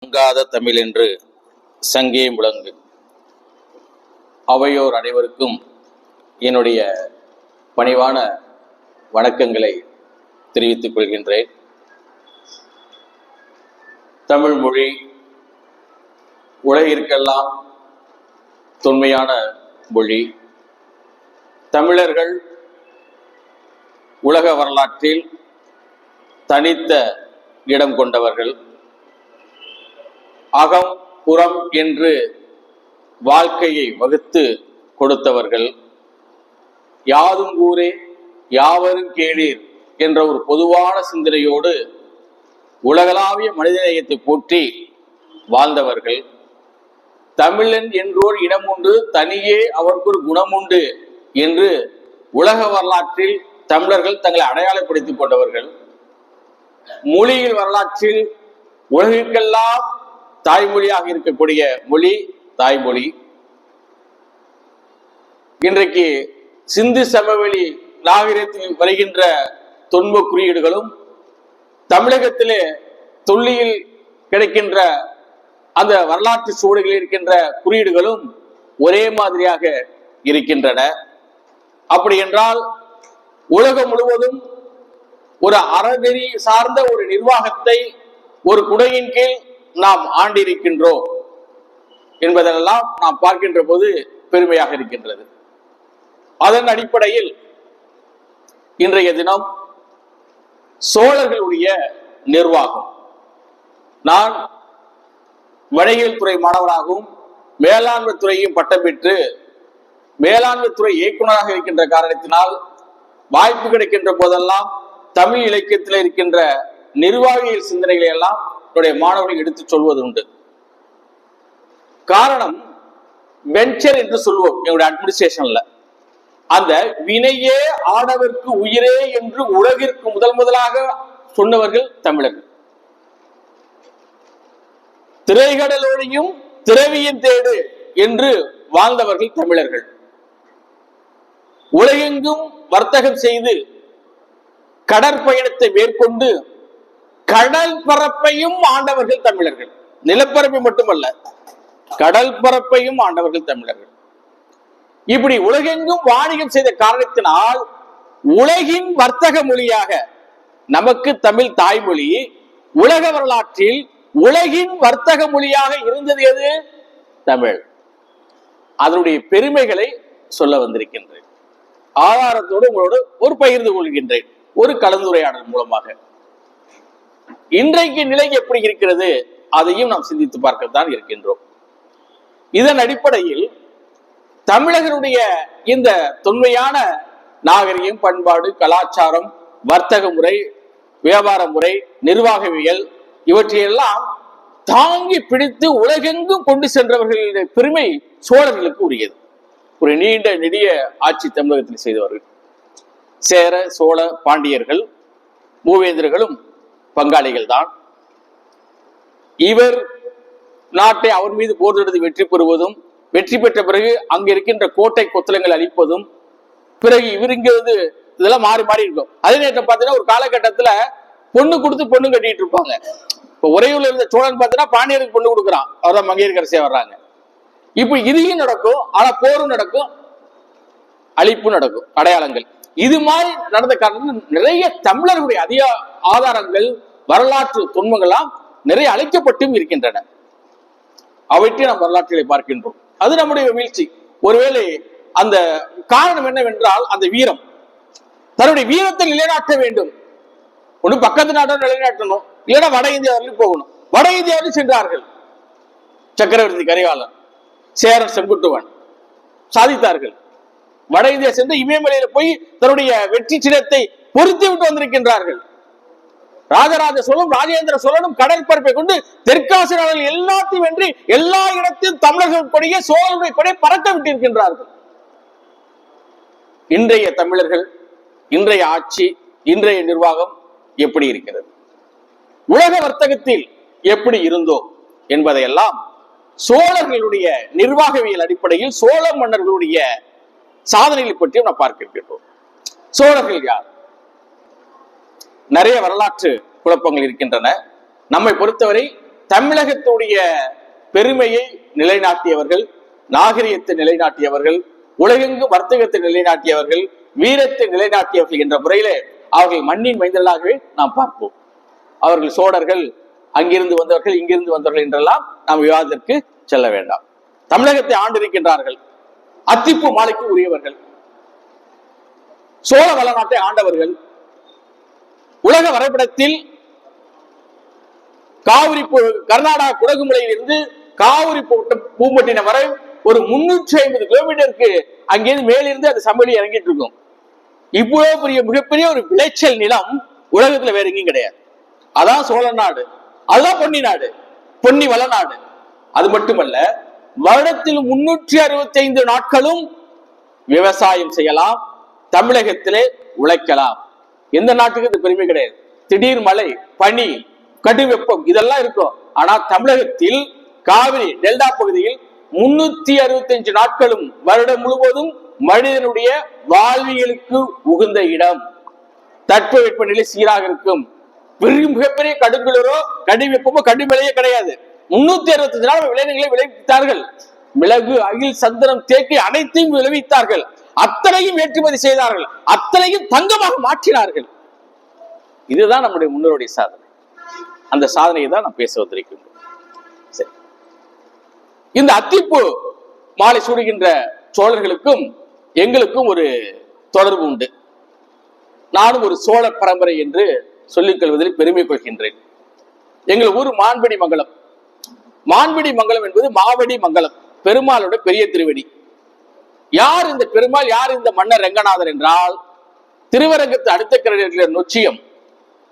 தங்காத தமிழ் என்று சங்கே முழங்கு. அவையோர் அனைவருக்கும் என்னுடைய பணிவான வணக்கங்களை தெரிவித்துக் கொள்கின்றேன். தமிழ் மொழி உலகிற்கெல்லாம் தொன்மையான மொழி. தமிழர்கள் உலக வரலாற்றில் தனித்த இடம் கொண்டவர்கள். அகம் புறம் என்று வாழ்க்கையை வகுத்து கொடுத்தவர்கள். யாதும் ஊரே யாவரும் கேளீர் என்ற ஒரு பொதுவான சிந்தனையோடு உலகளாவிய மனிதநேயத்தை போற்றி வாழ்ந்தவர்கள். தமிழன் என்றோர் இனம் உண்டு, தனியே அவருக்கு ஒரு குணம் உண்டு என்று உலக வரலாற்றில் தமிழர்கள் தங்களை அடையாளப்படுத்திக் கொண்டவர்கள். மொழியில் வரலாற்றில் உலகிற்கெல்லாம் தாய்மொழியாக இருக்கக்கூடிய மொழி தாய்மொழி. இன்றைக்கு சிந்து சமவெளி நாகரிகத்தில் வருகின்ற தொன்ம குறியீடுகளும் தமிழகத்திலே தொல்லியில் கிடைக்கின்ற அந்த வரலாற்று சுவடுகளில் இருக்கின்ற குறியீடுகளும் ஒரே மாதிரியாக இருக்கின்றன. அப்படி என்றால் உலகம் முழுவதும் ஒரு அறநெறி சார்ந்த ஒரு நிர்வாகத்தை ஒரு குடையின் கீழ் நாம் ஆண்டிருக்கின்றோம் என்பதெல்லாம் நாம் பார்க்கின்ற போது பெருமையாக இருக்கின்றது. அதன் அடிப்படையில் இன்றைய தினம் சோழர்களுடைய நிர்வாகம், நான் வணிகல் துறை மாணவராகவும் மேலாண்மை துறையும் பட்டம் பெற்று மேலாண்மை துறை இயக்குநராக இருக்கின்ற காரணத்தினால் வாய்ப்பு கிடைக்கின்ற போதெல்லாம் தமிழ் இலக்கியத்தில் இருக்கின்ற நிர்வாகிகள் சிந்தனைகளை எல்லாம் என்னுடைய மாணவர்கள் எடுத்துச் சொல்வது உண்டு. காரணம், வெஞ்சர் என்று சொல்வோம் என்னுடைய அட்மினிஸ்ட்ரேஷன்ல. அந்த வினையே ஆடவர்க்கு உயிரே என்று உலகிற்கு முதலாக சொன்னவர்கள் தமிழர்கள். திரைகடலோடையும் திரவியின் தேடு என்று வாழ்ந்தவர்கள் தமிழர்கள். உலகெங்கும் வர்த்தகம் செய்து கடற்பயணத்தை மேற்கொண்டு கடல் பரப்பையும் ஆண்டவர்கள் தமிழர்கள். நிலப்பரப்பை மட்டுமல்ல, கடல் பரப்பையும் ஆண்டவர்கள் தமிழர்கள். இப்படி உலகெங்கும் வாணிகம் செய்த காரணத்தினால் உலகின் வர்த்தக மொழியாக நமக்கு தமிழ் தாய்மொழி. உலக வரலாற்றில் உலகின் வர்த்தக மொழியாக இருந்தது எது? தமிழ். அதனுடைய பெருமைகளை சொல்ல வந்திருக்கின்றேன். ஆதாரத்தோடு உங்களோடு ஒரு பகிர்ந்து கொள்கின்றேன், ஒரு கலந்துரையாடல் மூலமாக. இன்றைக்கு நிலை எப்படி இருக்கிறது அதையும் நாம் சிந்தித்து பார்க்கத்தான் இருக்கின்றோம். இதன் அடிப்படையில் தமிழர்களுடைய இந்த தொன்மையான நாகரிகம், பண்பாடு, கலாச்சாரம், வர்த்தக முறை, வியாபார முறை, நிர்வாகவியல் இவற்றையெல்லாம் தாங்கி பிடித்து உலகெங்கும் கொண்டு சென்றவர்களுடைய பெருமை சோழர்களுக்கு உரியது. ஒரு நீண்ட நெடிய ஆட்சி தமிழகத்தில் செய்தவர்கள். சேர, சோழ, பாண்டியர்கள், மூவேந்தர்களும் பங்காளிகள் தான். இவர் நாட்டை அவர் மீது போர் தொடுத்து வெற்றி பெறுவதும், வெற்றி பெற்ற பிறகு அங்க இருக்கின்ற கோட்டை கொத்தளங்கள் அழிப்பதும், பிறகு இவர் இங்கிருந்து இதெல்லாம் மாறி மாறி இருக்கும். அதே நேரத்தில் பார்த்தீங்கன்னா ஒரு காலகட்டத்துல பொண்ணு கொடுத்து பொண்ணு கட்டிட்டு இருப்பாங்க. இப்ப உறையூர்ல இருந்த சோழன் பார்த்தீங்கன்னா பாண்டியருக்கு பொண்ணு கொடுக்குறான், அவர்தான் மங்கையர்கரசியா வர்றாங்க. இப்ப இதையும் நடக்கும், ஆனா போரும் நடக்கும், அழிப்பு நடக்கும். அடையாளங்கள் இது மாதிரி நடந்த காரணம் நிறைய தமிழர்களுடைய அதிக ஆதாரங்கள், வரலாற்று துன்பங்கள்லாம் நிறைய அழைக்கப்பட்டும் இருக்கின்றன. அவற்றை நாம் வரலாற்றிலே பார்க்கின்றோம். அது நம்முடைய வீழ்ச்சி. ஒருவேளை அந்த காரணம் என்னவென்றால் அந்த வீரம், தன்னுடைய வீரத்தை நிலைநாட்ட வேண்டும். ஒண்ணு பக்கத்து நாட்டோட நிலைநாட்டணும், இல்லைன்னா வட இந்தியாவிலும் போகணும். வட இந்தியாவில் சென்றார்கள். சக்கரவர்த்தி கரிகாலன், சேரன் செங்குட்டுவன் சாதித்தார்கள். வட இந்தியா சென்று இமயமலையில போய் தன்னுடைய வெற்றி சின்னத்தை பொருத்தி விட்டு வந்திருக்கின்றார்கள். ராஜராஜ சோழனும் ராஜேந்திர சோழனும் கடற்பரப்பை கொண்டு தெற்காசிய நாடுகள் எல்லாத்தையும் வென்று எல்லா இடத்திலும் தமிழர்கள் கொடிய சோழனுடைய கொடியை பறக்க விட்டிருக்கின்றார்கள். இன்றைய தமிழர்கள், இன்றைய ஆட்சி, இன்றைய நிர்வாகம் எப்படி இருக்கிறது, உலக வர்த்தகத்தில் எப்படி இருந்தோம் என்பதையெல்லாம் சோழர்களுடைய நிர்வாகவியல் அடிப்படையில் சோழ மன்னர்களுடைய சாதனைகளை பற்றியும் நாம் பார்க்க இருக்கின்றோம். சோழர்கள் யார்? நிறைய வரலாற்று குழப்பங்கள் இருக்கின்றன. நம்மை பொறுத்தவரை தமிழகத்துடைய பெருமையை நிலைநாட்டியவர்கள், நாகரிகத்தை நிலைநாட்டியவர்கள், உலகெங்கு வர்த்தகத்தை நிலைநாட்டியவர்கள், வீரத்தை நிலைநாட்டியவர்கள் என்ற முறையிலே அவர்கள் மண்ணின் மைந்தர்களாகவே நாம் பார்ப்போம். அவர்கள் சோழர்கள், அங்கிருந்து வந்தவர்கள், இங்கிருந்து வந்தவர்கள் என்றெல்லாம் நாம் விவாதத்திற்கு செல்ல வேண்டாம். தமிழகத்தை ஆண்டிருக்கின்றார்கள், அத்திப்பூ மாலைக்கு உரியவர்கள், சோழ வளநாட்டை ஆண்டவர்கள். உலக வரைபடத்தில் காவிரி கர்நாடகா குடகுமலையில் இருந்து காவிரி பூம்பட்டினம் வரை ஒரு 350 கிலோமீட்டருக்கு அங்கிருந்து மேலிருந்து அந்த சமவெளி இறங்கிட்டு இருக்கும். இவ்வளவு பெரிய மிகப்பெரிய ஒரு விளைச்சல் நிலம் உலகத்துல வேற எங்கேயும் கிடையாது. அதான் சோழ நாடு, அதுதான் பொன்னி நாடு, பொன்னி வளநாடு. அது மட்டுமல்ல, வருடத்தில் 365 நாட்களும் விவசாயம் செய்யலாம், தமிழகத்திலே உழைக்கலாம். எந்த நாட்டுக்கு இது பெருமை கிடையாது. திடீர் மழை, பனி, கடும் வெப்பம் இதெல்லாம் இருக்கும். ஆனா தமிழகத்தில் காவிரி டெல்டா பகுதியில் 365 நாட்களும் வருடம் முழுவதும் மனிதனுடைய வாழ்வியலுக்கு உகந்த இடம். தட்பவெப்பநிலை சீராக இருக்கும். மிகப்பெரிய கடுங்குளிரோ கடும் வெப்பமோ கடும் மழையே கிடையாது. 365 நாள் விளைநிலங்களை விளைவித்தார்கள். மிளகு, அகில், சந்தனம், தேக்கை அனைத்தையும் விளைவித்தார்கள். அத்தனையும் ஏற்றுமதி செய்தார்கள். அத்தனையும் தங்கமாக மாற்றினார்கள். இதுதான் நம்முடைய முன்னோருடைய சாதனை. அந்த சாதனையை தான் நாம் பேச வந்திருக்கின்றோம். சரி, இந்த அத்திப்பூ மாலை சூடுகின்ற சோழர்களுக்கும் எங்களுக்கும் ஒரு தொடர்பு உண்டு. நானும் ஒரு சோழ பரம்பரை என்று சொல்லிக் கொள்வதில் பெருமை கொள்கின்றேன். எங்கள் ஊர் மான்பிடி மங்கலம். மான்பிடி மங்கலம் என்பது மாவடி மங்கலம், பெருமாளோட பெரிய திருவடி. யார் இந்த பெருமாள், யார் இந்த மன்னர் ரெங்கநாதர் என்றால், திருவரங்கத்து அடுத்த கரையில நொச்சியம்,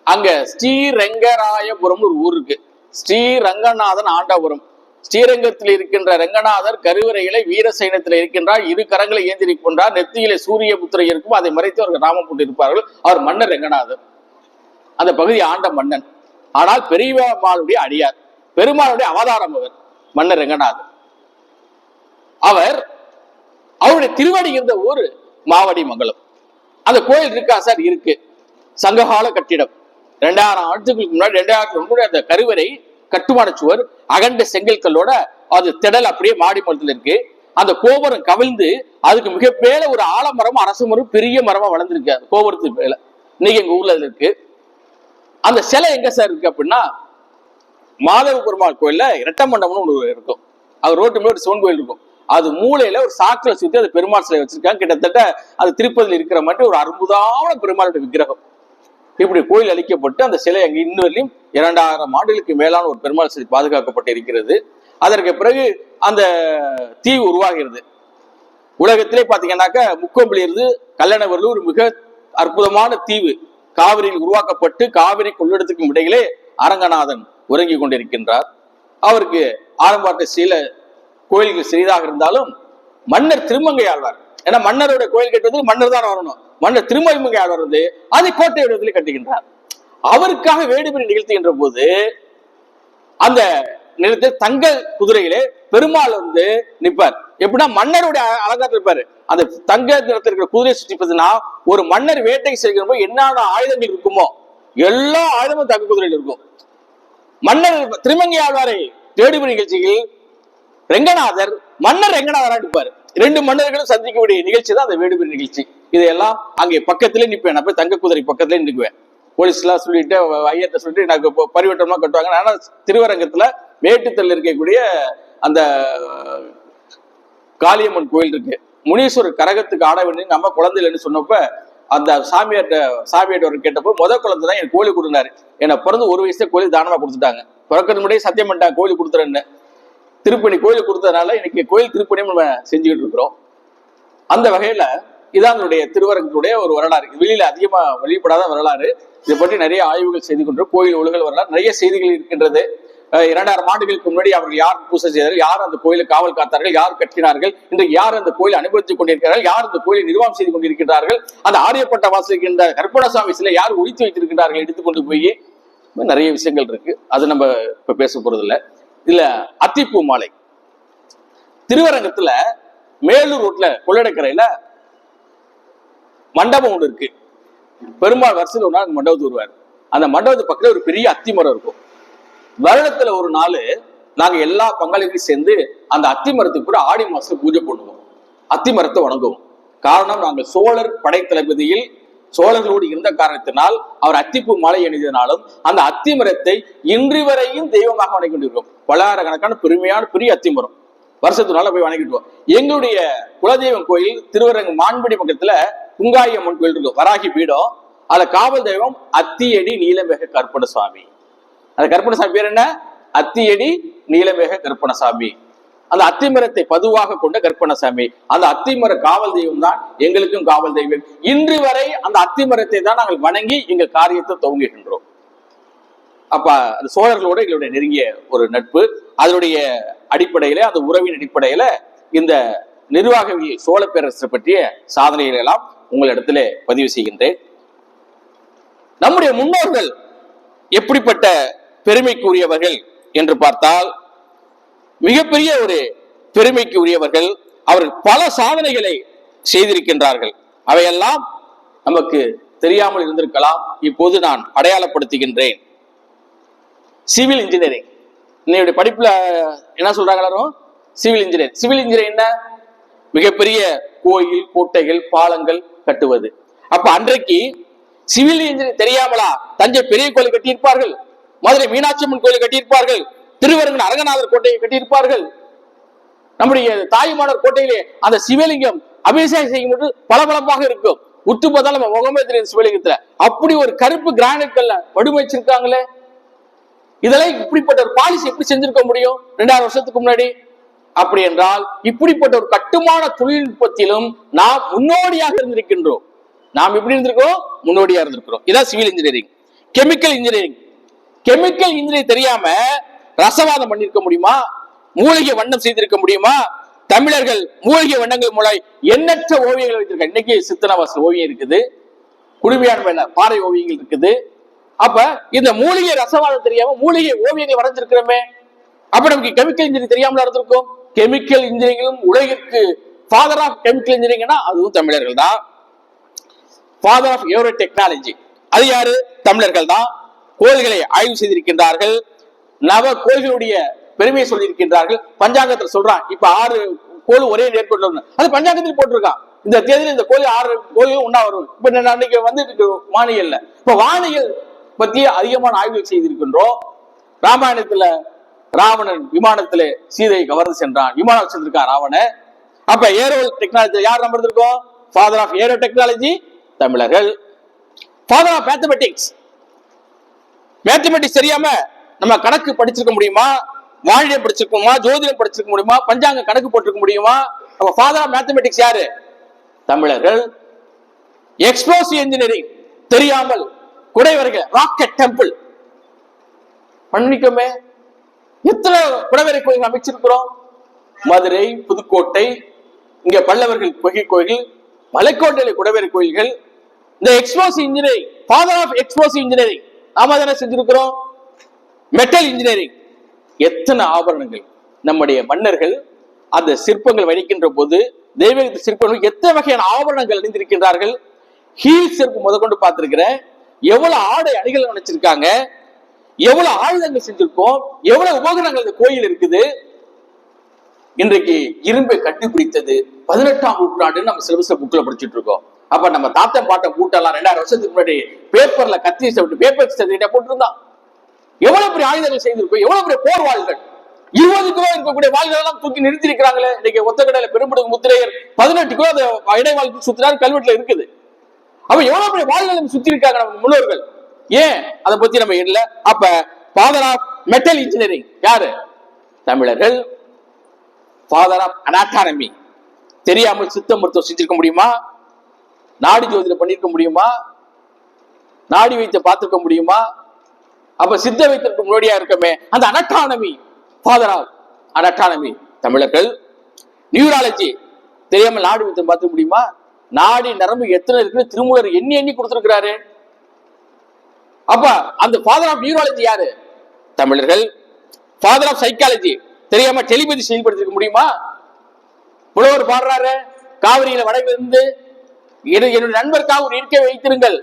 அங்க ஸ்ரீரங்கராயபுரம் ஒரு ஊர் இருக்கு. ஸ்ரீரங்கநாதன் ஆண்டபுரம். ஸ்ரீரங்கத்தில் இருக்கின்ற ரங்கநாதர் கருவறையிலே வீரசைனத்தில் இருக்கின்றார். 2 கரங்களை ஏந்திருக்கின்றார். நெத்தியிலே சூரிய புத்திரை இருக்கும். அதை மறைத்து அவர்கள் நாமம் போட்டு இருப்பார்கள். அவர் மன்னர் ரெங்கநாதர். அந்த பகுதி ஆண்ட மன்னன். ஆனால் பெரியமாளுடைய அடியார், பெருமாளுடைய அவதாரம் அவர் மன்னர் ரெங்கநாதர். அவருடைய திருவடி இருந்த ஊர் மாவடி மங்கலம். அந்த கோயில் இருக்கா சார்? இருக்கு. சங்ககால கட்டிடம். 2000 ஆண்டுகளுக்கு முன்னாடி, 2000 அந்த கருவறை கட்டுமான சுவர் அகண்ட செங்கல் கல்லோட அது திடல் அப்படியே மாடி மரத்துல இருக்கு. அந்த கோபுரம் கவிழ்ந்து அதுக்கு மிக மேல ஒரு ஆலமரம், அரச மரம், பெரிய மரமா வளர்ந்துருக்கு. அந்த கோபுரத்துக்கு மேல இன்னைக்கு எங்க ஊர்ல இருக்கு. அந்த சிலை எங்க சார் இருக்கு அப்படின்னா, மாதவ பெருமாள் கோயில்ல இரட்ட மண்டபம்னு ஒன்று இருக்கும். அது ரோட்டு மேல ஒரு சிவன் கோயில் இருக்கும். அது மூலையில ஒரு சாக்குல சுத்தி அது பெருமாள் சிலை வச்சிருக்காங்க. கிட்டத்தட்ட அது திருப்பதியில் இருக்கிற மாதிரி ஒரு அற்புதமான பெருமாளுடைய விக்கிரகம். இப்படி கோயில் அழிக்கப்பட்டு அந்த சிலை அங்கே இன்னும் 2000 ஆண்டுகளுக்கு மேலான ஒரு பெருமாள் சிலை பாதுகாக்கப்பட்டு இருக்கிறது. அதற்கு பிறகு அந்த தீவு உருவாகிறது. உலகத்திலே பாத்தீங்கன்னாக்க முக்கொம்பில் இருந்து கல்லணவரில் ஒரு மிக அற்புதமான தீவு காவிரியில் உருவாக்கப்பட்டு காவிரி கொள்ளிடத்துக்கும் இடையிலே அரங்கநாதன் உறங்கி கொண்டிருக்கின்றார். அவருக்கு ஆரம்பட்ட சில கோயில்கள் சிறிதாக இருந்தாலும் மன்னர் திருமங்கை ஆழ்வார், ஏன்னா மன்னரோட கோயில் கட்டுவது மன்னர் தான் வரணும். மன்னர் திருமங்கை ஆழ்வார் வந்து அதை கோட்டை இடத்திலே கட்டுகின்றார். அவருக்காக வேடுபறி நிகழ்த்துகின்ற போது அந்த நிலத்தில் தங்க குதிரையிலே பெருமாள் வந்து நிற்பார். எப்படின்னா மன்னருடைய அலங்காரத்தில் இருப்பாரு. அந்த தங்க நிலத்தில் இருக்கிற குதிரையை சுற்றிப்பதுன்னா, ஒரு மன்னர் வேட்டைக்கு செல்கிற போது என்னென்ன ஆயுதங்கள் இருக்குமோ எல்லா ஆயுதமும் தங்க குதிரையில் இருக்கும். மன்னர் திருமங்கை ஆழ்வாரை வேடுபறி நிகழ்ச்சியில் ரெங்கநாதர் மன்னர் ரெங்கநாதரா இருப்பார். 2 மன்னர்களும் சந்திக்கக்கூடிய நிகழ்ச்சி தான் அந்த வேடுபறி நிகழ்ச்சி. இதையெல்லாம் அங்கே பக்கத்திலே நிற்பேன். நான் போய் தங்க குதிரை பக்கத்திலே நிற்குவேன். போலீஸ் எல்லாம் சொல்லிட்டு ஐயத்தை சொல்லிட்டு எனக்கு பரிவட்டமா கட்டுவாங்க. ஆனா திருவரங்கத்துல மேட்டுத்தல் இருக்கக்கூடிய அந்த காளியம்மன் கோயில் இருக்கு. முனீஸ்வரர் கரகத்துக்கு ஆட வேண்டிய நம்ம குழந்தைன்னு சொன்னப்ப அந்த சாமியார் கேட்டப்போ குழந்தை தான் என் கோழி கொடுனாரு. என்னை பிறந்து 1 வயசுல கோழி தானமா கொடுத்துட்டாங்க. பிறக்கிறது முன்னாடியே சத்தியம் பண்ணிட்டாங்க கோழி கொடுத்துறேன்னு. திருப்பணி கோயில் கொடுத்ததுனால இன்னைக்கு கோயில் திருப்பணியும் நம்ம செஞ்சுக்கிட்டு இருக்கிறோம். அந்த வகையில இதான் திருவரங்கத்துடைய ஒரு வரலாறு. வெளியில அதிகமா வெளிப்படாத வரலாறு. இதை பற்றி நிறைய ஆய்வுகள் செய்து கொண்டோம். கோயில் ஒழுகல் வரலாறு நிறைய செய்திகள் இருக்கின்றது. 2000 ஆண்டுகளுக்கு முன்னாடி அவர்கள் யார் பூசை செய்தார்கள், யார் அந்த கோயிலை காவல் காத்தார்கள், யார் கட்டினார்கள், இன்றைக்கு யார் அந்த கோயிலை அனுபவித்துக் கொண்டிருக்கிறார்கள், யார் அந்த கோயிலை நிர்வாகம் செய்து கொண்டிருக்கிறார்கள், அந்த ஆரியப்பட்ட வாசலுக்கின்ற கற்பனசாமி சிலை யார் ஒழித்து வைத்திருக்கிறார்கள் எடுத்துக்கொண்டு போய் நிறைய விஷயங்கள் இருக்கு. அது நம்ம இப்ப பேச போறது இல்லை. இதுல அத்திப்பூ மாலை திருவரங்கத்துல மேலூர் ரோட்ல கொள்ளடக்கரையில மண்டபம் ஒன்று இருக்கு. பெருமாள் வருஷத்துல ஒரு நாள் மண்டபத்துக்கு வருவார். அந்த மண்டபத்து பக்கத்துல ஒரு பெரிய அத்தி மரம் இருக்கும். வருடத்துல ஒரு நாள் நாங்க எல்லா பங்காளிகளையும் சேர்ந்து அந்த அத்தி மரத்துக்கு கூட ஆடி மாசத்துல பூஜை பண்ணுவோம், அத்தி மரத்தை வணங்குவோம். காரணம், நாங்கள் சோழர் படைத்தளபதியில் சோழர்களோடு இருந்த காரணத்தினால் அவர் அத்திப்பூ மாலை அணிந்ததினாலும் அந்த அத்தி மரத்தை இன்று வரையும் தெய்வமாக வணங்கி கொண்டிருக்கிறோம். பல்லாயிரக்கணக்கான பெருமையான பெரிய அத்தி மரம் வருஷத்துனால போய் வணங்கிட்டுவோம். எங்களுடைய குலதெய்வம் கோயில் திருவரங்கு மான்படி பக்கத்துல குங்காயி அம்மன் கோயில் இருக்கும், வராகி பீடம். அதுல காவல் தெய்வம் அத்தியடி நீலமேக கருப்பணசாமி. அந்த கருப்பணசாமி பேர் என்ன? அத்தியடி நீலமேக கருப்பணசாமி. அந்த அத்திமரத்தை பதுவாக கொண்ட கருப்பணசாமி. அந்த அத்திமர காவல் தெய்வம் தான் எங்களுக்கும் காவல் தெய்வம். இன்று வரை அந்த அத்திமரத்தை தான் நாங்கள் வணங்கி எங்கள் காரியத்தை துவங்குகின்றோம். அப்ப அந்த சோழர்களோட எங்களுடைய நெருங்கிய ஒரு நட்பு, அதனுடைய அடிப்படையில, அந்த உறவின் அடிப்படையில இந்த நிர்வாகவியல் சோழ பேரரசை பற்றிய சாதனைகள் எல்லாம் உங்களிடத்துல பதிவு செய்கின்றேன். நம்முடைய முன்னோர்கள் எப்படிப்பட்ட பெருமைக்கு உரியவர்கள் என்று பார்த்தால், மிகப்பெரிய ஒரு பெருமைக்கு உரியவர்கள். அவர்கள் பல சாதனைகளை செய்திருக்கின்றார்கள். அவையெல்லாம் நமக்கு தெரியாமல் இருந்திருக்கலாம். இப்போது நான் அடையாளப்படுத்துகின்றேன். சிவில் இன்ஜினியரிங் இன்னைய படிப்புல என்ன சொல்றாங்க எல்லாரும்? Civil engineer. சிவில் இன்ஜினியர் என்ன? மிகப்பெரிய கோயில், கோட்டைகள், பாலங்கள் கட்டுவது. அப்ப அன்றைக்கு சிவில் இன்ஜினியர் தெரியாமலா தஞ்சை பெரிய கோயில் கட்டியிருப்பார்கள், மதுரை மீனாட்சி அம்மன் கோயில் கட்டியிருப்பார்கள், திருவரங்கன் அரங்கநாதர் கோட்டையை கட்டியிருப்பார்கள். நம்முடைய தாயுமானவர் கோட்டையிலே அந்த சிவலிங்கம் அபிஷேகம் செய்யும் பளபளப்பாக இருக்கும். உத்து பார்த்தாலும் நம்ம முகமே தெரியும் சிவலிங்கத்துல. அப்படி ஒரு கருப்பு கிரானைட்கள்ல வடிவமைச்சிருக்காங்களே. இதெல்லாம் இப்படிப்பட்ட ஒரு பாலிசி எப்படி செஞ்சிருக்க முடியும் 2000 வருஷத்துக்கு முன்னாடி? அப்படி என்றால் இப்படிப்பட்ட ஒரு கட்டுமான தொழில்நுட்பத்திலும் நாம் முன்னோடியாக இருந்திருக்கின்றோம். நாம் எப்படி இருந்திருக்கிறோம்? முன்னோடியா இருந்திருக்கிறோம். இதான் civil engineering. Chemical engineering. Chemical engineering தெரியாம ரசவாதம் பண்ணிருக்க முடியுமா? மூலிகை வண்ணம் செய்திருக்க முடியுமா? தமிழர்கள் மூலிகை வண்ணங்கள் மூலம் எண்ணற்ற ஓவியங்கள் வைத்திருக்க. இன்னைக்கு சித்தனவாசல் ஓவியம் இருக்குது, குடுமையான பாறை ஓவியங்கள் இருக்குது. அப்ப இந்த மூலிகை ரசவாதம் தெரியாம மூலிகை ஓவியங்கள் வரைஞ்சிருக்கிறோமே. அப்ப நமக்கு கெமிக்கல் இன்ஜினியரிங் தெரியாமல இருந்திருக்கும். கெமிக்கல் இன்ஜினியரிங் உலகிற்கு ஃபாதர் ஆஃப் கெமிக்கல் இன்ஜினியரிங்னா அதுவும் தமிழர்கள் தான். ஃபாதர் ஆஃப் ஏரோ டெக்னாலஜி அது யாரு? தமிழர்கள் தான். கோள்களை ஆய்வு செய்திருக்கின்றார்கள். நவ கோள்களுடைய பெருமையை சொல்லியிருக்கின்றார்கள். பஞ்சாங்கத்தில் சொல்றான், இப்ப 6 கோள் ஒரே நேர்கோட்டில் அது பஞ்சாங்கத்தில் போட்டிருக்கான். இந்த தேதியில் இந்த கோயில் 6 கோயிலும் ஒன்னா வரும். இப்ப அன்னைக்கு வந்துட்டு வானியல்ல இப்ப வானியல் பத்தி அதிகமான ஆய்வுகள் செய்திருக்கின்றோம். ராமாயணத்துல ராவணன் விமானத்துல சீதையை கவர்ந்து சென்றான், விமானம் வச்சிருக்கான் ராவணன். அப்ப ஏரோ டெக்னாலஜி யார் நம்ம இருக்கோம்? ஃபாதர் ஆஃப் ஏரோ டெக்னாலஜி தமிழர்கள். Father of mathematics. மேத்தமெட்டிக்ஸ் தெரியாம நம்ம கணக்கு படிச்சிருக்க முடியுமா? வானிலை படிச்சிருக்கோமா? ஜோதிடம் படிச்சிருக்க முடியுமா? பஞ்சாங்க கணக்கு போட்டிருக்க முடியுமா? அப்ப ஃபாதர் ஆஃப் மேத்தமெட்டிக்ஸ் யாரு? தமிழர்கள். எக்ஸ்ப்ளோசிவ் இன்ஜினியரிங் தெரியாமல் குடைவரைகள் ராக்கெட் டெம்பிள் பண்ணிக்கோமே. எத்தனை குடைவரை கோயில் அமைச்சிருக்கிறோம்? மதுரை, புதுக்கோட்டை, இங்க பல்லவர்கள் குகை கோயில், மலைக்கோட்டையில குடைவரை கோயில்கள். இந்த explosive engineering, father of explosive engineering நாம தானே செஞ்சிருக்கிறோம். மெட்டல் இன்ஜினியரிங், எத்தனை ஆபரணங்கள் நம்முடைய மன்னர்கள் அந்த சிற்பங்கள் வடிக்கின்ற போது தெய்வ சிற்பங்கள் எத்தனை வகையான ஆபரணங்கள் அணிந்திருக்கின்றார்கள். ஹீல் சிற்பம் முதற்கொண்டு பார்த்திருக்கிறேன். எவ்வளவு ஆடை அணிகள் நினைச்சிருக்காங்க, எவ்வளவு ஆயுதங்கள் செஞ்சிருக்கோம், எவ்வளவு உபகரணங்கள் இந்த கோயில் இருக்குது. இன்றைக்கு இரும்பை கண்டுபிடித்தது 18ஆம் நூற்றாண்டு நம்ம சிலபஸ்ல புக்ல படிச்சுட்டு இருக்கோம். அப்ப நம்ம தாத்தன் பாட்டம் கூட்டெல்லாம் 2000 வருஷத்துக்கு முன்னாடி பேப்பர்ல கத்தி பேப்பர் போட்டிருந்தான். எவ்வளவு பெரிய ஆயுதங்கள் செய்திருக்கோம், எவ்வளவு பெரிய போர் வாள்கள், 20 கிலோ இருக்கக்கூடிய வாள்கள் எல்லாம் தூக்கி நிறுத்தி இருக்கிறாங்களே. இன்னைக்கு ஒத்தக்கடையில பெரும்படுகு முத்திரையர் 18 கிலோ இடைவாள் சுத்தினார், கல்வெட்டுல இருக்குது. அப்ப எவ்வளவு பெரிய வாள்கள் சுத்தி இருக்காங்க நம்ம முன்னோர்கள். ஏன் அதை பத்தி நம்ம இல்ல. அப்ப ஃபாதர் ஆஃப் மெட்டல் இன்ஜினியரிங் யாரு? தமிழர்கள். ஃபாதர் ஆஃப் அனாட்டானமி தெரியாமல் சித்த மருத்துவம் செஞ்சிருக்க முடியுமா? நாடி ஜோதிடம் பண்ணிருக்க முடியுமா? நாடி வைத்து பார்த்திருக்க முடியுமா? அப்ப சித்த வைத்திற்கு முன்னோடியா இருக்கமே அந்த அனாட்டானமி, ஃபாதர் ஆஃப் அனாட்டானமி தமிழர்கள். நியூராலஜி தெரியாமல் நாடி வைத்து பார்த்துக்க முடியுமா? நாடி நரம்பு எத்தனை இருக்குன்னு திருமூலர் எண்ணி எண்ணி கொடுத்திருக்கிறாரு. அப்ப அந்த ஃபாதர் ஆஃப் நியூராலஜி யாரு? தமிழர்கள். ஃபாதர் ஆஃப் சைக்காலஜி தெரியாம டெலிபதி செயல்படுத்திருக்க முடியுமா? புலவர் பாடுறாரு, காவிரியில வடக்கிலிருந்து என்னுடைய நண்பருக்காக ஒரு இருக்கை வைத்திருங்கள்,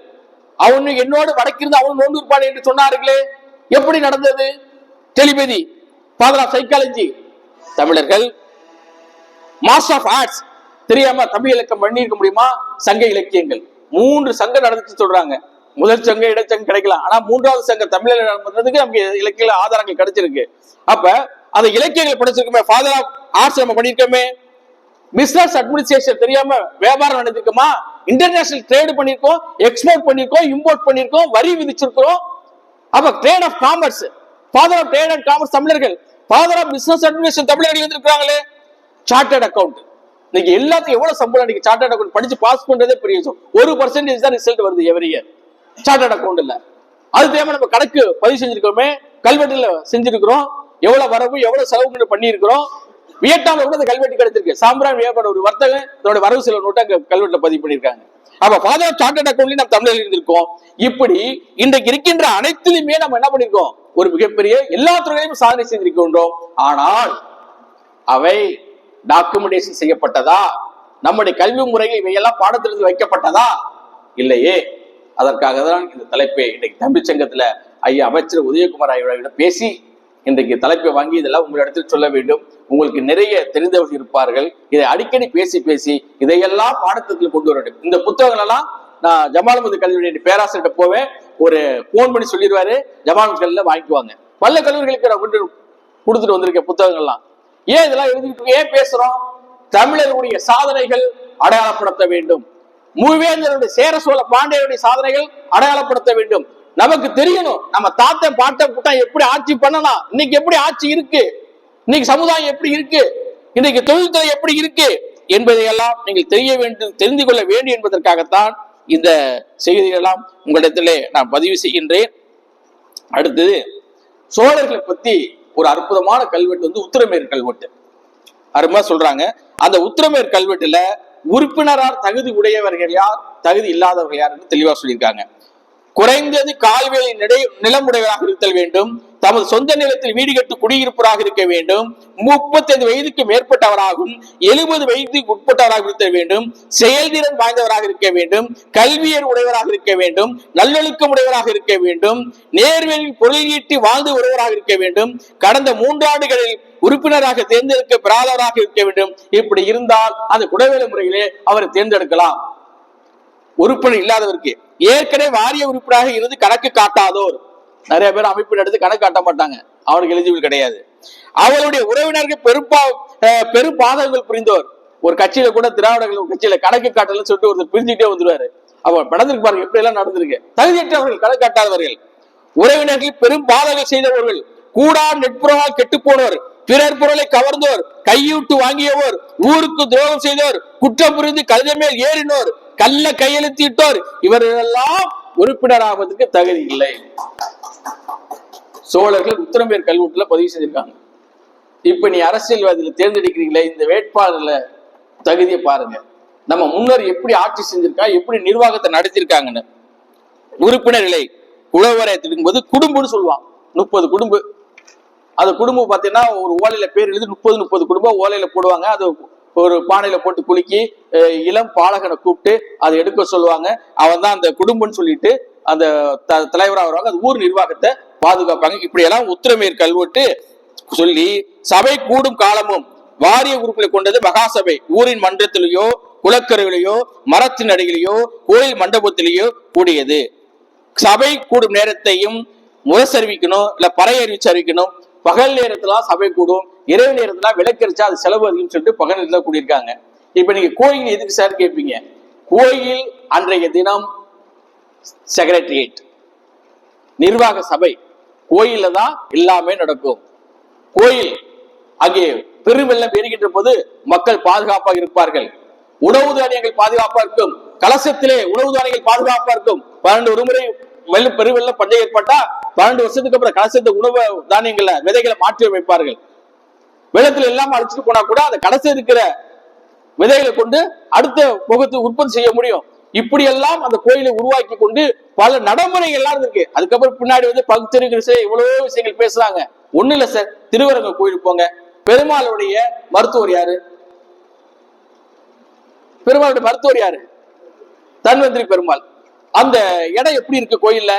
அவனு என்னோடு வடக்கிருந்து அவன் நோன்பு இருப்பான் என்று சொன்னார்களே, எப்படி நடந்தது? Telepathy, father of psychology. தமிழர்கள் மாஸ்டர் ஆஃப் ஆர்ட்ஸ் தெரியாம தமிழ் இலக்கம் பண்ணியிருக்க முடியுமா? சங்க இலக்கியங்கள் 3 சங்கம் நடந்துச்சு சொல்றாங்க. முதல் சங்கம் இடைச்சங்கம் கிடைக்கலாம், ஆனா 3வது சங்கம் தமிழில் நடந்ததுக்கு நமக்கு இலக்கிய ஆதாரங்கள் கிடைச்சிருக்கு. அப்ப அந்த இலக்கியங்கள் படிச்சிருக்கோமே, ஃபாதர் ஆஃப் ஆர்ட்ஸ் நம்ம பண்ணிருக்கோமே, பிசினஸ் அட்மினிஸ்ட்ரேஷன் தெரியாம வியாபாரம் நடந்திருக்குமா? இன்டர்நேஷனல் ட்ரேடு பண்ணிருக்கோம், எக்ஸ்போர்ட் பண்ணிருக்கோம், இம்போர்ட் பண்ணிருக்கோம், வரி விதிச்சிருக்கிறோம். அப்ப trade of commerce, father of trade and commerce தமிழர்கள், ஃபாதர் ஆஃப் பிசினஸ் அட்மினிஸ்ட்ரேஷன் தமிழர்கள் வந்திருக்காங்களே. சார்ட்டர்ட் அக்கவுண்ட், இன்னைக்கு எல்லாத்துக்கும் எவ்வளவு சம்பளம் இன்னைக்கு சார்ட்டர்ட் அக்கவுண்ட் படிச்சு பாஸ் பண்றதே பெரிய விஷயம். 1% தான் ரிசல்ட் வருது எவரி இயர் சார்ட்டர்ட் அக்கவுண்ட் இல்ல. அது தேவை நம்ம கணக்கு பதிவு செஞ்சிருக்கோமே, கல்வெட்டுல செஞ்சிருக்கிறோம், எவ்வளவு வரவு எவ்வளவு செலவு பண்ணி இருக்கிறோம். வியட்நாம்ல கூட அந்த கல்வெட்டு கிடைச்சிருக்கு. சாம்பிரான் வியாபாரம் ஒரு வர்த்தகம் இதோட வரவு செலவு நோட்டு அங்க கல்வெட்டுல பதிவு பண்ணிருக்காங்க. அப்ப ஃபாதர் ஆஃப் சார்ட்டர்ட் அக்கவுண்ட்லயும் நம்ம தமிழர்கள் இருந்திருக்கோம். இப்படி இன்றைக்கு இருக்கின்ற அனைத்திலுமே நம்ம என்ன பண்ணிருக்கோம்? ஒரு மிகப்பெரிய எல்லா துறைகளையும் சாதனை செய்திருக்கின்றோம். ஆனால் அவை டாக்குமெண்டேஷன் செய்யப்பட்டதா? நம்முடைய கல்வி முறையில் இவையெல்லாம் பாடத்திட்டத்தில் வைக்கப்பட்டதா? இல்லையே. அதற்காக தான் இந்த தலைப்பை இன்றைக்கு தமிழ் சங்கத்துல ஐயா அமைச்சர் உதயகுமார் ஐயாவிடம் பேசி இன்றைக்கு தலைப்பை வாங்கி இதெல்லாம் உங்களிடத்தில் சொல்ல வேண்டும். உங்களுக்கு நிறைய தெரிந்தவர்கள் இருப்பார்கள். இதை அடிக்கடி பேசி பேசி இதையெல்லாம் பாடத்திட்டத்தில் கொண்டு வர வேண்டும். இந்த புத்தகங்கள் எல்லாம் நான் ஜமால் கல்வி பேராசிரியர்கிட்ட போவேன், ஒரு போன் பண்ணி சொல்லிடுவாரு, ஜமால் கல்வியில வாங்கிக்குவாங்க. பல கல்லூரிகளுக்கு நான் கொண்டு கொடுத்துட்டு வந்திருக்கேன் புத்தகங்கள்லாம். ஏன் இதெல்லாம் எழுதிட்டு ஏன் பேசுறோம்? தமிழர்களுடைய சாதனைகள் அடையாளப்படுத்த வேண்டும். மூவேந்தருடைய சேர சோழ பாண்டியருடைய சாதனைகள் அடையாளப்படுத்த வேண்டும். நமக்கு தெரியணும், நம்ம தாத்தா பாட்ட கூட்டா எப்படி ஆட்சி பண்ணலாம், இன்னைக்கு எப்படி ஆட்சி இருக்கு, இன்னைக்கு சமுதாயம் எப்படி இருக்கு, இன்னைக்கு தொழில்துறை எப்படி இருக்கு என்பதையெல்லாம் நீங்கள் தெரிய வேண்டும், தெரிந்து கொள்ள வேண்டும் என்பதற்காகத்தான் இந்த செய்திகளெல்லாம் உங்களிடத்திலே நான் பதிவு செய்கின்றேன். அடுத்தது சோழர்களை பத்தி ஒரு அற்புதமான கல்வெட்டு உத்திரமேர் கல்வெட்டு. அருமா சொல்றாங்க, அந்த உத்திரமேர் கல்வெட்டுல உறுப்பினரார் தகுதி உடையவர்கள் யார், தகுதி இல்லாதவர்கள் யார் என்று தெளிவா சொல்லியிருக்காங்க. குறைந்தது கால்வேலி நிலம் உடையவராக இருத்தல் வேண்டும், தமது சொந்த நிலத்தில் வீடு கட்டு குடியிருப்பவராக இருக்க வேண்டும், 35 வயதுக்கு மேற்பட்டவராகவும் 70 வயதுக்கு உட்பட்டவராக இருக்க வேண்டும், செயல்திறன் வாய்ந்தவராக இருக்க வேண்டும், கல்வியர் உடையவராக இருக்க வேண்டும், நல்லொழுக்கம் உடையவராக இருக்க வேண்டும், நேர்வழியில் பொருள் ஈட்டி வாழ்ந்து வருவராக இருக்க வேண்டும், கடந்த 3 ஆண்டுகளில் உறுப்பினராக தேர்ந்தெடுக்க பெறாதவராக இருக்க வேண்டும். இப்படி இருந்தால் அந்த குடவேலை முறையிலே அவரை தேர்ந்தெடுக்கலாம். உறுப்பினர் இல்லாதவருக்கு, ஏற்கனவே வாரிய உறுப்பினராக இருந்து கணக்கு காட்டாதோர், நிறைய பேர் அமைப்பு நடத்தி கணக்கு காட்ட மாட்டாங்க, அவருக்கு எலிஜிபிள் கிடையாது. அவருடைய உறவினருக்கு பெரும் பாதகங்கள் புரிந்தோர், ஒரு கட்சியில கூட திராவிட கட்சியில கணக்கு காட்டலன்னு சொல்லிட்டு ஒருத்தர் பிரிஞ்சுட்டே வந்துருவாரு. அவர் நடந்திருக்கு பாருங்க, எப்படி எல்லாம் நடந்திருக்கு. தகுதியற்றவர்கள், கணக்கு காட்டாதவர்கள், உறவினர்கள் பெரும் பாதகம் செய்தவர்கள், கூடா நெட்புறவால் கெட்டு போனோர், பிறர் பொருளை கவர்ந்தோர், கையூட்டு வாங்கியவோர், ஊருக்கு துரோகம் செய்தோர், குற்றம் புரிந்து கழுதை மேல் ஏறினோர், கள்ள கையெழுத்திட்டோர், இவர்களெல்லாம் உறுப்பினராவதற்கு தகுதி இல்லை. சோழர்கள் உத்திரமேர் கல்வெட்டுல பதிவு செஞ்சிருக்காங்க. இப்ப நீ அரசியல்வாதியில தேர்ந்தெடுக்கிறீங்களே, இந்த வேட்பாளர்ல தகுதியை பாருங்க. நம்ம முன்னர் எப்படி ஆட்சி செஞ்சிருக்கா, எப்படி நிர்வாகத்தை நடத்திருக்காங்கன்னு. உறுப்பினர்களை உழவரையத்தின் போது குடும்பம்னு சொல்லுவான். 30 குடும்பம். அது குடும்பம் பார்த்தீங்கன்னா ஒரு ஓலையில பேர் எழுதி 30 குடும்பம் ஓலையில போடுவாங்க. அது ஒரு பானையில போட்டு குலுக்கி இளம் பாலகனை கூப்பிட்டு அதை எடுக்க சொல்லுவாங்க. அவன் தான் அந்த குடும்பம்னு சொல்லிட்டு அந்த தலைவராக வருவாங்க. அது ஊர் நிர்வாகத்தை பாதுகாப்பாங்க. இப்படி எல்லாம் உத்திரமேர் கல்வெட்டு சொல்லி சபை கூடும் காலமும் வாரிய உறுப்பினை கொண்டது மகாசபை. ஊரின் மன்றத்திலேயோ குளக்கரையிலேயோ மரத்தின் அடியிலேயோ கோயில் மண்டபத்திலேயோ கூடியது. சபை கூடும் நேரத்தையும் முரசறிவிக்கணும், இல்ல பறை அறிவிச்சு அறிவிக்கணும். பகல் நேரத்துல சபை கூடும், இரவு நேரத்துல விளக்கரிச்சா அது செலவு அதிகம் சொல்லிட்டு பகல் நேரத்துல கூடியிருக்காங்க. இப்ப நீங்க கோயில் எதுக்கு சார் கேட்பீங்க? கோயில் அன்றைய தினம் செக்ரட்டரியேட், நிர்வாக சபை, கோயில்ல தான் எல்லாமே நடக்கும். கோயில் அங்கே பெருவெள்ளம் பெருகின்ற போது மக்கள் பாதுகாப்பாக இருப்பார்கள். உணவு தானியங்கள் பாதுகாப்பா இருக்கும். கலசத்திலே உணவு தானியங்கள் பாதுகாப்பா இருக்கும். 12 ஒரு முறை பெருவெள்ளம் பஞ்சம் ஏற்பட்டா 12 வருஷத்துக்கு அப்புறம் கலசத்தை உணவு தானியங்கள விதைகளை மாற்றி வைப்பார்கள். வெள்ளத்துல எல்லாம் அழைச்சிட்டு போனா கூட அந்த கடைசி இருக்கிற விதைகளை கொண்டு அடுத்த முகத்தை உற்பத்தி செய்ய முடியும். இப்படி எல்லாம் அந்த கோயிலை உருவாக்கி கொண்டு பல நடைமுறைகள் எல்லாம் இருக்கு. அதுக்கப்புறம் பின்னாடி பகுத்தறிவு இவ்வளவு விஷயங்கள் பேசுறாங்க. ஒண்ணு இல்ல சார், திருவரங்க கோயிலுக்கு போங்க. பெருமாளுடைய மருத்துவர் யாரு? பெருமாளுடைய மருத்துவர் யாரு? தன்வந்திரி பெருமாள். அந்த இடம் எப்படி இருக்கு கோயில்ல?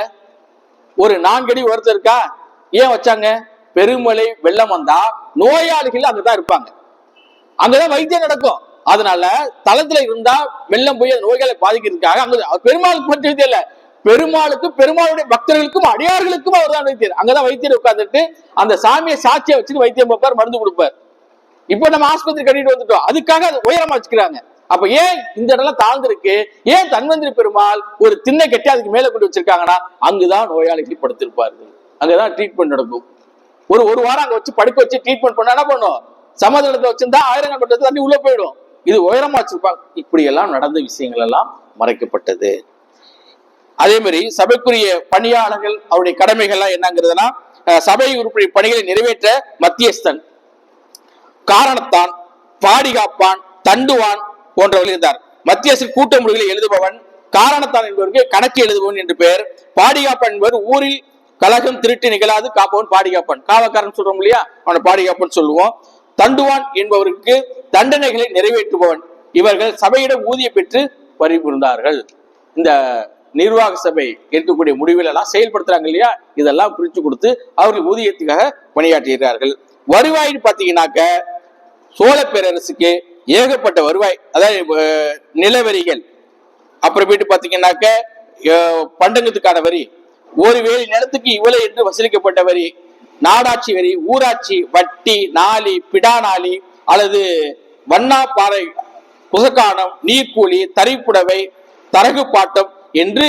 ஒரு 4 அடி உயரத்துல இருக்கா? ஏன் வச்சாங்க? பெருமழை வெள்ளம் வந்தா நோயாளிகள் அங்கதான் இருப்பாங்க, அங்கதான் வைத்தியம் நடக்கும். அதனால தளத்துல இருந்தா வெள்ளம் போய் நோய்களை பாதிக்கிறதுக்காக அங்க பெருமாளுக்கு மட்டும் வைத்தியம் இல்ல, பெருமாளுக்கும் பெருமாளுடைய பக்தர்களுக்கும் அடியார்களுக்கும் அவர் தான் வைத்தியர். அங்கதான் வைத்தியர் உட்கார்ந்துட்டு அந்த சாமியை சாட்சியை வச்சுட்டு வைத்தியம் பார்ப்பார், மருந்து கொடுப்பார். இப்ப நம்ம ஆஸ்பத்திரி கட்டிட்டு வந்துட்டோம், அதுக்காக அதை உயரமா வச்சுக்கிறாங்க. அப்ப ஏன் இந்த இடம் தாழ்ந்திருக்கு? ஏன் தன்வந்திரி பெருமாள் ஒரு திண்ணை கட்டி அதுக்கு மேல கொண்டு வச்சிருக்காங்கன்னா அங்குதான் நோயாளிகள் படுத்திருப்பார்கள், அங்கதான் ட்ரீட்மெண்ட் நடக்கும். ஒரு வாரம் அங்க வச்சு படுக்க வச்சு ட்ரீட்மெண்ட் பண்ண என்ன பண்ணும்? சமாதானத்தை வச்சிருந்தா 1000 கட்டத்தை தண்ணி உள்ள போயிடும், இது உயரமா வச்சிருப்பாங்க. இப்படி எல்லாம் நடந்த விஷயங்கள் எல்லாம் மறைக்கப்பட்டது. அதே மாதிரி சபைக்குரிய பணியாளர்கள் அவருடைய கடமைகள்லாம் என்னங்கிறதுனா, சபை உறுப்பினர் பணிகளை நிறைவேற்ற மத்தியஸ்தன், காரணத்தான், பாடிகாப்பான், தண்டுவான் போன்றவர்கள் இருந்தார். மத்தியஸ்தன் கூட்ட முடிவுகளை எழுதுபவன், காரணத்தான் என்பவருக்கு கணக்கு எழுதுபவன் என்று பெயர். பாடிகாப்பான் என்பவர் ஊரில் கலகம் திருட்டு நிகழாது காப்பவன் பாடிகாப்பான், காவக்காரன் சொல்றோம் இல்லையா, அவனை பாடிகாப்பான் சொல்லுவோம். தண்டுவான் என்பவருக்கு தண்டனைகளை நிறைவேற்றுபவன். இவர்கள் சபையிடம் ஊதிய பெற்று வரி புரிந்தார்கள். இந்த நிர்வாக சபை இருக்கக்கூடிய முடிவுகள் எல்லாம் செயல்படுத்துறாங்க இல்லையா, இதெல்லாம் பிரிச்சு கொடுத்து அவர்கள் ஊதியத்துக்காக பணியாற்றுகிறார்கள். வருவாயின்னு பாத்தீங்கன்னாக்க சோழ பேரரசுக்கு ஏகப்பட்ட வருவாய், அதாவது நிலவரிகள், அப்புறமேட்டு பாத்தீங்கன்னாக்க பண்டங்கத்துக்கான வரி, ஒரு வேலி நிலத்துக்கு இவ்வளவு என்று வசூலிக்கப்பட்ட வரி, நாடாட்சி வரி, ஊராட்சி, வட்டி, நாளி, பிடாநாளி அல்லது வண்ணாப்பாறை, குசக்கானம், நீர்க்கூலி, தறிப்புடவை, தரகு பாட்டம் என்று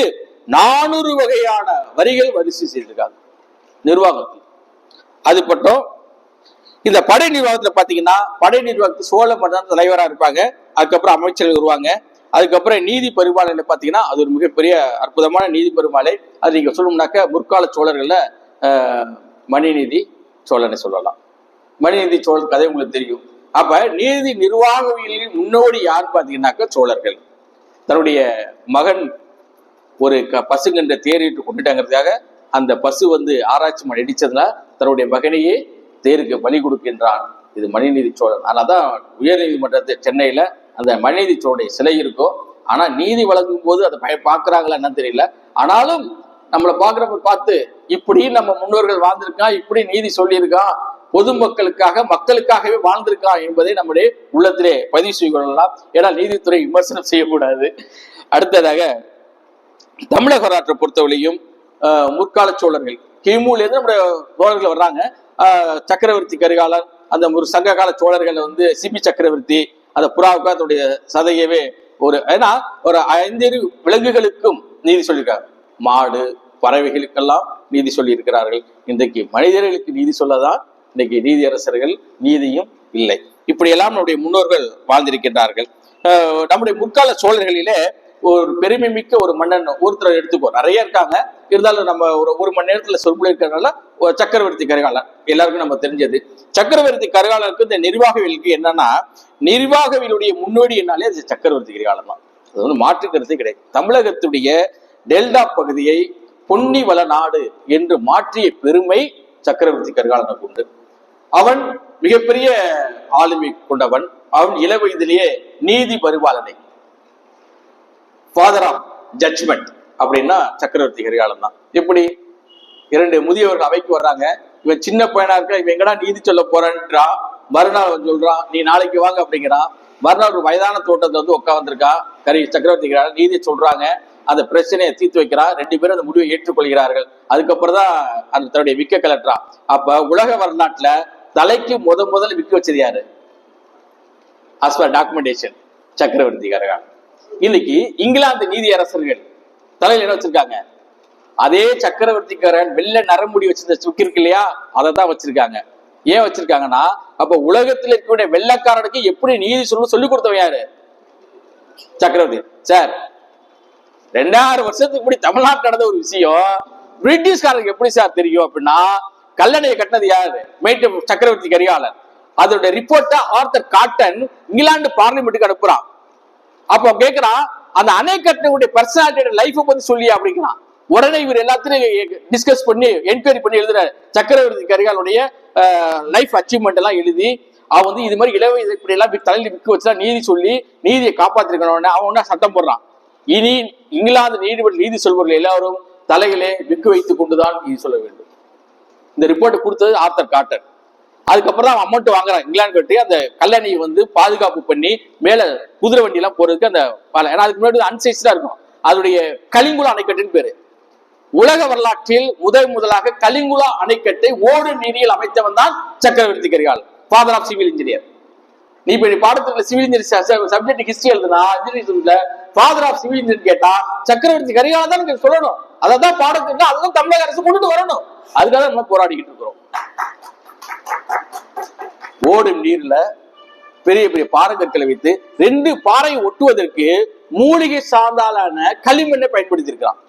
400 வகையான வரிகள் வரிசை செய்திருக்காங்க நிர்வாகத்தில். அது பட்டம் இந்த படை நிர்வாகத்துல பாத்தீங்கன்னா, படை நிர்வாகத்துக்கு சோழ மன்னர் தலைவரா இருப்பாங்க, அதுக்கப்புறம் அமைச்சர்கள் வருவாங்க, அதுக்கப்புறம் நீதி பெருமாளை பாத்தீங்கன்னா அது ஒரு மிகப்பெரிய அற்புதமான நீதி பெருமாளை. அது நீங்க சொல்லணும்னாக்க முற்கால சோழர்கள்ல மணிநீதி சோழனை சொல்லலாம். மணிநீதி சோழர் கதை உங்களுக்கு தெரியும். அப்ப நீதி நிர்வாகவியலில் முன்னோடி யார் பாத்தீங்கன்னாக்க சோழர்கள். தன்னுடைய மகன் ஒரு பசுங்கன்ற தேரிட்டு கொண்டுட்டாங்கிறதுக்காக அந்த பசு ஆராய்ச்சி மணி அடிச்சதுனா தன்னுடைய மகனையே தேருக்கு பலி கொடுக்கின்றான். இது மணிநீதி சோழன். ஆனாதான் உயர் நீதிமன்றத்தை சென்னையில அந்த மணிநீதி சோழனுடைய சிலை இருக்கும். ஆனா நீதி வழங்கும் போது அதை பாக்குறாங்களா என்னன்னு தெரியல. ஆனாலும் நம்மளை பாக்குறப்ப பார்த்து இப்படி நம்ம முன்னோர்கள் வாழ்ந்திருக்கான், இப்படி நீதி சொல்லியிருக்கான், பொதுமக்களுக்காக மக்களுக்காகவே வாழ்ந்திருக்கான் என்பதை நம்முடைய உள்ளத்திலே பதிவு செய்து கொள்ளலாம். ஏன்னா நீதித்துறை விமர்சனம் செய்யக்கூடாது. அடுத்ததாக தமிழக வரலாற்றை பொறுத்தவரையும் முற்கால சோழர்கள் கிமுல இருந்து நம்முடைய சோழர்கள் வர்றாங்க. சக்கரவர்த்தி கரிகாலன், அந்த ஒரு சங்க கால சோழர்கள் சிபி சக்கரவர்த்தி அந்த புறாவுக்கு அதனுடைய சதையவே ஏன்னா ஒரு 5 விலங்குகளுக்கும் நீதி சொல்லியிருக்காங்க. மாடு பறவைகளுக்கெல்லாம் நீதி சொல்லி இருக்கிறார்கள். இன்றைக்கு மனிதர்களுக்கு நீதி சொல்லதான் இன்னைக்கு நீதியரசர்கள் நீதியும் இல்லை. இப்படியெல்லாம் நம்முடைய முன்னோர்கள் வாழ்ந்திருக்கின்றார்கள். நம்முடைய முற்கால சோழர்களிலே ஒரு பெருமை மிக்க ஒரு மன்னன் ஒருத்தர் எடுத்துக்கோ, நிறைய இருக்காங்க, இருந்தாலும் நம்ம ஒரு மணி நேரத்துல சொல்ல இருக்கிறதுனால சக்கரவர்த்தி கரிகாலன் எல்லாருக்கும் நம்ம தெரிஞ்சது. சக்கரவர்த்தி கரிகாலனுக்கு இந்த நிர்வாகவியலுக்கு என்னன்னா, நிர்வாகவியலுடைய முன்னோடி என்னாலே அது சக்கரவர்த்தி கரிகாலன் தான். அது மாற்று கருத்தே கிடையாது. தமிழகத்துடைய டெல்டா பகுதியை பொன்னி வள நாடு என்று மாற்றிய பெருமை சக்கரவர்த்தி கரிகாலனுக்கு உண்டு. அவன் மிகப்பெரிய ஆளுமை கொண்டவன். அவன் இள வயதிலேயே நீதி பரிபாலனை, ஃபாதர் ஆஃப் ஜட்ஜ்மெண்ட் அப்படின்னா சக்கரவர்த்தி கரிகாலன் தான். எப்படி 2 முதியவர்கள் அவைக்கு வர்றாங்க, இவன் சின்ன பையனா இருக்க, இவன் எங்கடா நீதி சொல்ல போறான்றான். மறுநாள் சொல்றான் நீ நாளைக்கு வாங்க அப்படிங்கிறான். மறுநாள் ஒரு வயதான தோட்டத்தை உட்காந்துருக்கா சக்கரவர்த்தி கரிகாலன் நீதி சொல்றாங்க. அந்த பிரச்சனையை தீர்த்து வைக்கிறான். 2 பேரும் அந்த முடிவை ஏற்றுக்கொள்கிறார்கள். அதுக்கப்புறம் தான் அந்த தன்னுடைய விக்க கலட்டுறான். அப்ப உலக வரலாற்றுல தலைக்கு முதல் விக்க வச்சது யாரு? as per documentation சக்கரவர்த்தி கரிகாலன். இன்னைக்கு இங்கிலாந்து நீதி அரசர்கள் தலையில என்ன வச்சிருக்காங்க? அதே சக்கரவர்த்தி கரிகாலன் வெள்ளை நரமுடி வச்சிருந்த சுக்கு இருக்கு இல்லையா, அதை தான் வச்சிருக்காங்க. ஏன் வச்சிருக்காங்கன்னா, அப்ப உலகத்தில் இருக்கக்கூடிய வெள்ளக்காரனுக்கு எப்படி நீதி சொல்லி கொடுத்தவன் யாரு? சக்கரவர்த்தி. சார் 2000 வருஷத்துக்கு முன்னாடி தமிழ்நாட்டு நடந்த ஒரு விஷயம் பிரிட்டிஷ்காரருக்கு எப்படி சார் தெரியும் அப்படின்னா, கல்லணையை கட்டினது யாரு? மேட்டு சக்கரவர்த்தி கரிகாலன். அதோட ரிப்போர்ட்டை ஆர்தர் காட்டன் இங்கிலாந்து பார்லிமெண்ட்டுக்கு அனுப்புறான். அப்போ கேட்கிறான், அந்த அணை கட்டினுடைய பர்சனாலிட்டியோட லைஃபை பத்தி சொல்லி அப்படிங்கிறான். உடனே இவர் எல்லாத்தையும் டிஸ்கஸ் பண்ணி என்கொயரி பண்ணி எழுதுறாரு. சக்கரவர்த்தி கரிகாலனுடைய லைஃப் அச்சீவ்மெண்ட் எல்லாம் எழுதி அவன் இது மாதிரி இளவை இப்படி எல்லாம் தலையில விற்க வச்சுதான் நீதி சொல்லி நீதியை காப்பாத்திருக்கணும். அவன் சட்டம் போடுறான். இனி இங்கிலாந்து நீதிபதி நீதி சொல்பவர்கள் எல்லாரும் தலையிலே விக்கு வைத்துக் கொண்டுதான் நீதி சொல்ல வேண்டும். இந்த ரிப்போர்ட் கொடுத்தது ஆர்தர் காட்டர். அதுக்கப்புறம் தான் அமௌண்ட் வாங்குறான் இங்கிலாந்து கட்டி அந்த கல்லணையை வந்து பாதுகாப்பு பண்ணி மேல குதிரை வண்டி எல்லாம் போறதுக்கு அந்த பாலம். ஏன்னா அதுக்கு முன்னாடி அன்சைஸ்டா இருக்கும். அதோடைய கலிங்குளா அணைக்கட்டுன்னு பேரு. உலக வரலாற்றில் முதலாக கலிங்குளா அணைக்கட்டை ஓடு நீரில் அமைத்தவன் தான் சக்கரவர்த்தி Karikalan, father of civil engineer. நீ இப்ப பாடத்துல சிவில் இன்ஜினியர் சப்ஜெக்ட் ஹிஸ்டரி எழுதுனா இன்ஜினியரிங்ல ஃபாதர் ஆஃப் சிவில் இன்ஜினியர் கேட்டா சக்கரவர்த்தி கரிகாலன் தான் சொல்லணும். அதான் பாடத்துக்கு அதுதான் தமிழக அரசு கொண்டுட்டு வரணும். அதுக்காக நம்ம போராடிக்கிட்டு இருக்கிறோம். ஓடும் நீர்ல பெரிய பெரிய பாறைக்கற்களை வைத்து 2 பாறையை ஒட்டுவதற்கு மூலிகை சார்ந்தாலான களிமண்ணை பயன்படுத்தி இருக்கிறான்.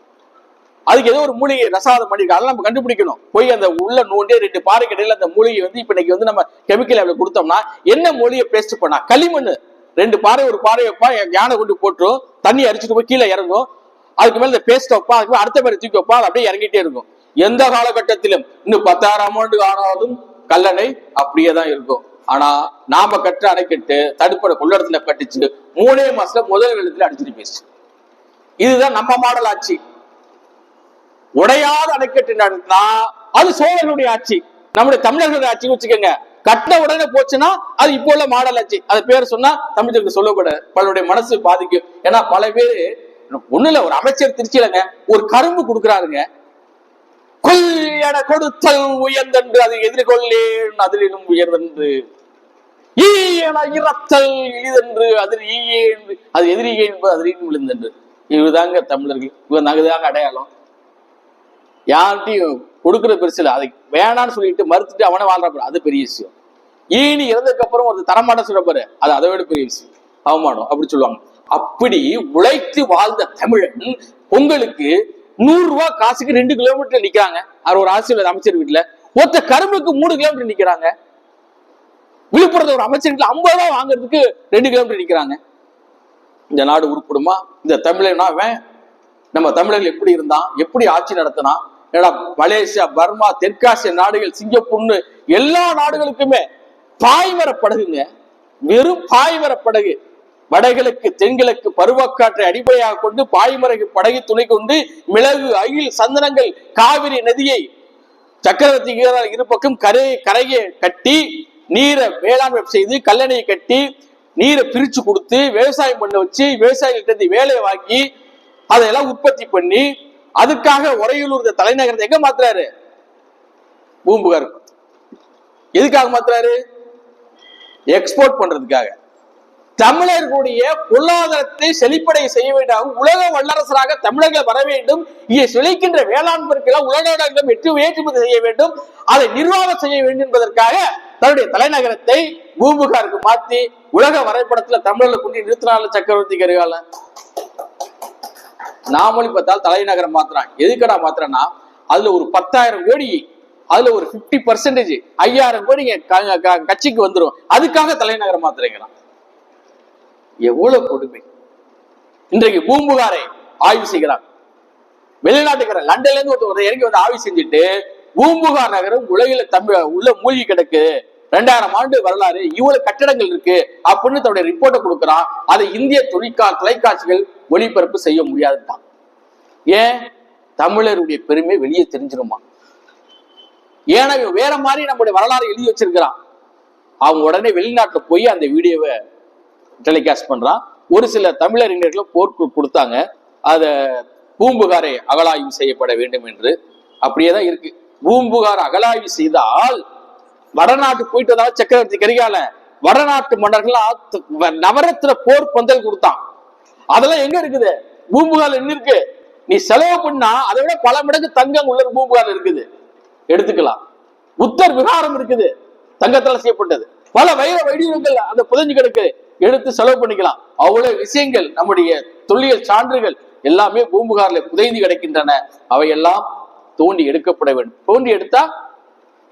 அதுக்கு ஏதோ ஒரு மூலிகை ரசாதம் பண்ணிருக்காங்க, அதெல்லாம் நம்ம கண்டுபிடிக்கணும். போய் அந்த உள்ள நோண்டே 2 பாறைக்கு இடையில அந்த மூலிகை வந்து இப்ப இன்னைக்கு வந்து நம்ம கெமிக்கல் லேப்ல கொடுத்தோம்னா என்ன மூலிகை பேஸ்ட் பண்ணா களிமண் 2 பாறை ஒரு பாறை வைப்பா, யானை கொண்டு போட்டுரும், தண்ணி அரிச்சுட்டு போய் கீழே இறங்கும். அதுக்கு மேல இந்த பேஸ்ட் வைப்பா, அதுக்கு மேல அடுத்த பேரை தூக்கி வைப்பா, அது அப்படியே இறங்கிட்டே இருக்கும். எந்த காலகட்டத்திலும் இன்னும் 10,000 ஆண்டு ஆனாலும் கல்லணை அப்படியே தான் இருக்கும். ஆனா நாம கற்ற அணைக்கட்டு தடுப்படை கொள்ளடத்துல கட்டிச்சு 3 மாசத்துல முதல் வெள்ளத்துல அடிச்சுட்டு போயிடுச்சு. இதுதான் நம்ம மாடல் ஆட்சி. உடையாத அணைக்கட்டு நடத்தினா அது சோழர்களுடைய ஆட்சி, நம்முடைய தமிழர்களுடைய ஆட்சி வச்சுக்கோங்க. கட்ட உடனே போச்சுன்னா அது இப்போ உள்ள மாடல் ஆட்சி. அது பேர் சொன்னா தமிழர்களுக்கு சொல்லக்கூடாது, பலருடைய மனசு பாதிக்கும். ஏன்னா பல பேரு ஒண்ணு இல்ல, ஒரு அமைச்சர் திருச்சியிலங்க ஒரு கரும்பு கொடுக்குறாருங்க, கொள்ளையட கொடுத்தல் உயர்ந்தென்று அது எதிர்கொள்ளேன் அதிலும் உயர்ந்தென்று ஈயன இறத்தல் இழிதென்று அதில் ஈயே என்று அது எதிரியே என்பது அதிலும் விழுந்தென்று. இவதாங்க தமிழர்கள், இவதாங்க அடையாளம். யார்கிட்டையும் கொடுக்குற பெருசு இல்லை, அதை வேணான்னு சொல்லிட்டு மறுத்துட்டு அவனை வாழ்ற அது பெரிய விஷயம். ஈனி இறந்ததுக்கு அப்புறம் ஒரு தரமாட்ட சொல்லப்பாரு, அது அதை விட பெரிய விஷயம், அவமானம் அப்படி சொல்லுவாங்க. அப்படி உழைத்து வாழ்ந்த தமிழன் பொங்கலுக்கு 100 ரூபாய் காசுக்கு 2 கிலோமீட்டர் நிக்கிறாங்க. அவர் ஒரு ஆசிரியர் அமைச்சர் வீட்டுல ஒருத்த கரும்புக்கு 3 கிலோமீட்டர் நிக்கிறாங்க. விழுப்புரத்துல ஒரு அமைச்சர் வீட்டுல 50 ரூபாய் வாங்குறதுக்கு 2 கிலோமீட்டர் நிக்கிறாங்க. இந்த நாடு உருப்படுமா? இந்த தமிழனா நம்ம தமிழர்கள் எப்படி இருந்தான், எப்படி ஆட்சி நடத்தினான்? ஏன்னா மலேசியா, பர்மா, தெற்காசிய நாடுகள், சிங்கப்பூர்னு எல்லா நாடுகளுக்குமே பாய்மர படகுங்க, வெறும் பாய்மர படகு. வடகிழக்கு தென்கிழக்கு பருவக்காற்றை அடிப்படையாக கொண்டு பாய்மர படகை துணை கொண்டு மிளகு, அகில், சந்தனங்கள், காவிரி நதியை சக்கரவர்த்தி இரு பக்கம் கரையை கட்டி நீரை வேளாண்மை செய்து கல்லணையை கட்டி நீரை பிரிச்சு கொடுத்து விவசாயம் பண்ண வச்சு விவசாயிகிட்ட வேலையை வாங்கி அதையெல்லாம் உற்பத்தி பண்ணி அதுக்காக உறையூர் தலைநகரத்தை எங்க மாத்துறாரு? பூம்புகார். எதுக்காக மாத்துறாரு? எக்ஸ்போர்ட் பண்றதுக்காக. தமிழர்களுடைய பொருளாதாரத்தை செழிப்படை செய்ய வேண்டும், உலக வல்லரசராக தமிழர்கள் வர வேண்டும், இங்கே செழிக்கின்ற வேளாண் பொருட்களை உலக நாடுகளிடம் ஏற்றுமதி செய்ய வேண்டும், அதை நிர்வாகம் செய்ய வேண்டும் என்பதற்காக தன்னுடைய தலைநகரத்தை பூம்புகாருக்கு மாற்றி உலக வரைபடத்துல தமிழர்களை கொண்டு நிறுத்தினால சக்கரவர்த்தி கரிகாலன். நாமளும் பார்த்தால் தலைநகரம் மாத்துறான். எதுக்கடா மாத்திரன்னா அதுல ஒரு 10,000 கோடி, அதுல ஒரு 50% 5,000 கோடி கட்சிக்கு வந்துடும், அதுக்காக தலைநகரம் மாத்துறீங்களாம். எவ்வளவு கொடுமை! இன்றைக்கு பூம்புகாரை ஆய்வு செய்கிறார். வெளிநாட்டுக்கிற லண்டன்ல இருந்து ஒரு இறங்கி வந்து ஆய்வு செஞ்சுட்டு பூம்புகார் நகரம் உலகில உள்ள மூழ்கி கிடக்கு, 2000 ஆண்டு வரலாறு, இவ்வளவு கட்டடங்கள் இருக்கு அப்படின்னு தன்னுடைய ரிப்போர்ட்டை கொடுக்குறான். அதை இந்திய தொலைக்காட்சிகள் ஒளிபரப்பு செய்ய முடியாதுதான். ஏன்? தமிழருடைய பெருமை வெளியே தெரிஞ்சிருமா? ஏன்னா வேற மாதிரி நம்முடைய வரலாறு எழுதி வச்சிருக்கிறான். அவங்க உடனே வெளிநாட்டுல போய் அந்த வீடியோவை டெலிகாஸ்ட் பண்றான். ஒரு சில தமிழறிஞர்களும் போர்க்கு கொடுத்தாங்க, அத பூம்புகாரை அகழாய்வு செய்யப்பட வேண்டும் என்று. அப்படியேதான் இருக்கு. பூம்புகார் அகழாய்வு செய்தால் வடநாட்டு போயிட்டு வந்தாலும் சக்கரவர்த்தி கரிகாலன் வடநாட்டு மன்னர்கள் நவரத்ன போர் பந்தல் கொடுத்தான். அதெல்லாம் எங்க இருக்குது? பூம்புகார்ல என்ன இருக்கு? நீ செலவு பண்ணா அதை விட பல மடங்கு தங்கம் உள்ள பூம்புகார்ல இருக்குது, எடுத்துக்கலாம். புத்தர் விகாரம் இருக்குது, தங்கத்தால செய்யப்பட்டது. பல வைர வடிவங்கள் அந்த புதைஞ்சு கிடக்கு, எடுத்து செலவு பண்ணிக்கலாம். அவ்வளவு விஷயங்கள், நம்முடைய தொல்லியல் சான்றுகள் எல்லாமே பூம்புகார்ல புதைந்து கிடக்கின்றன. அவையெல்லாம் தோண்டி எடுக்கப்பட வேண்டும். தோண்டி எடுத்தா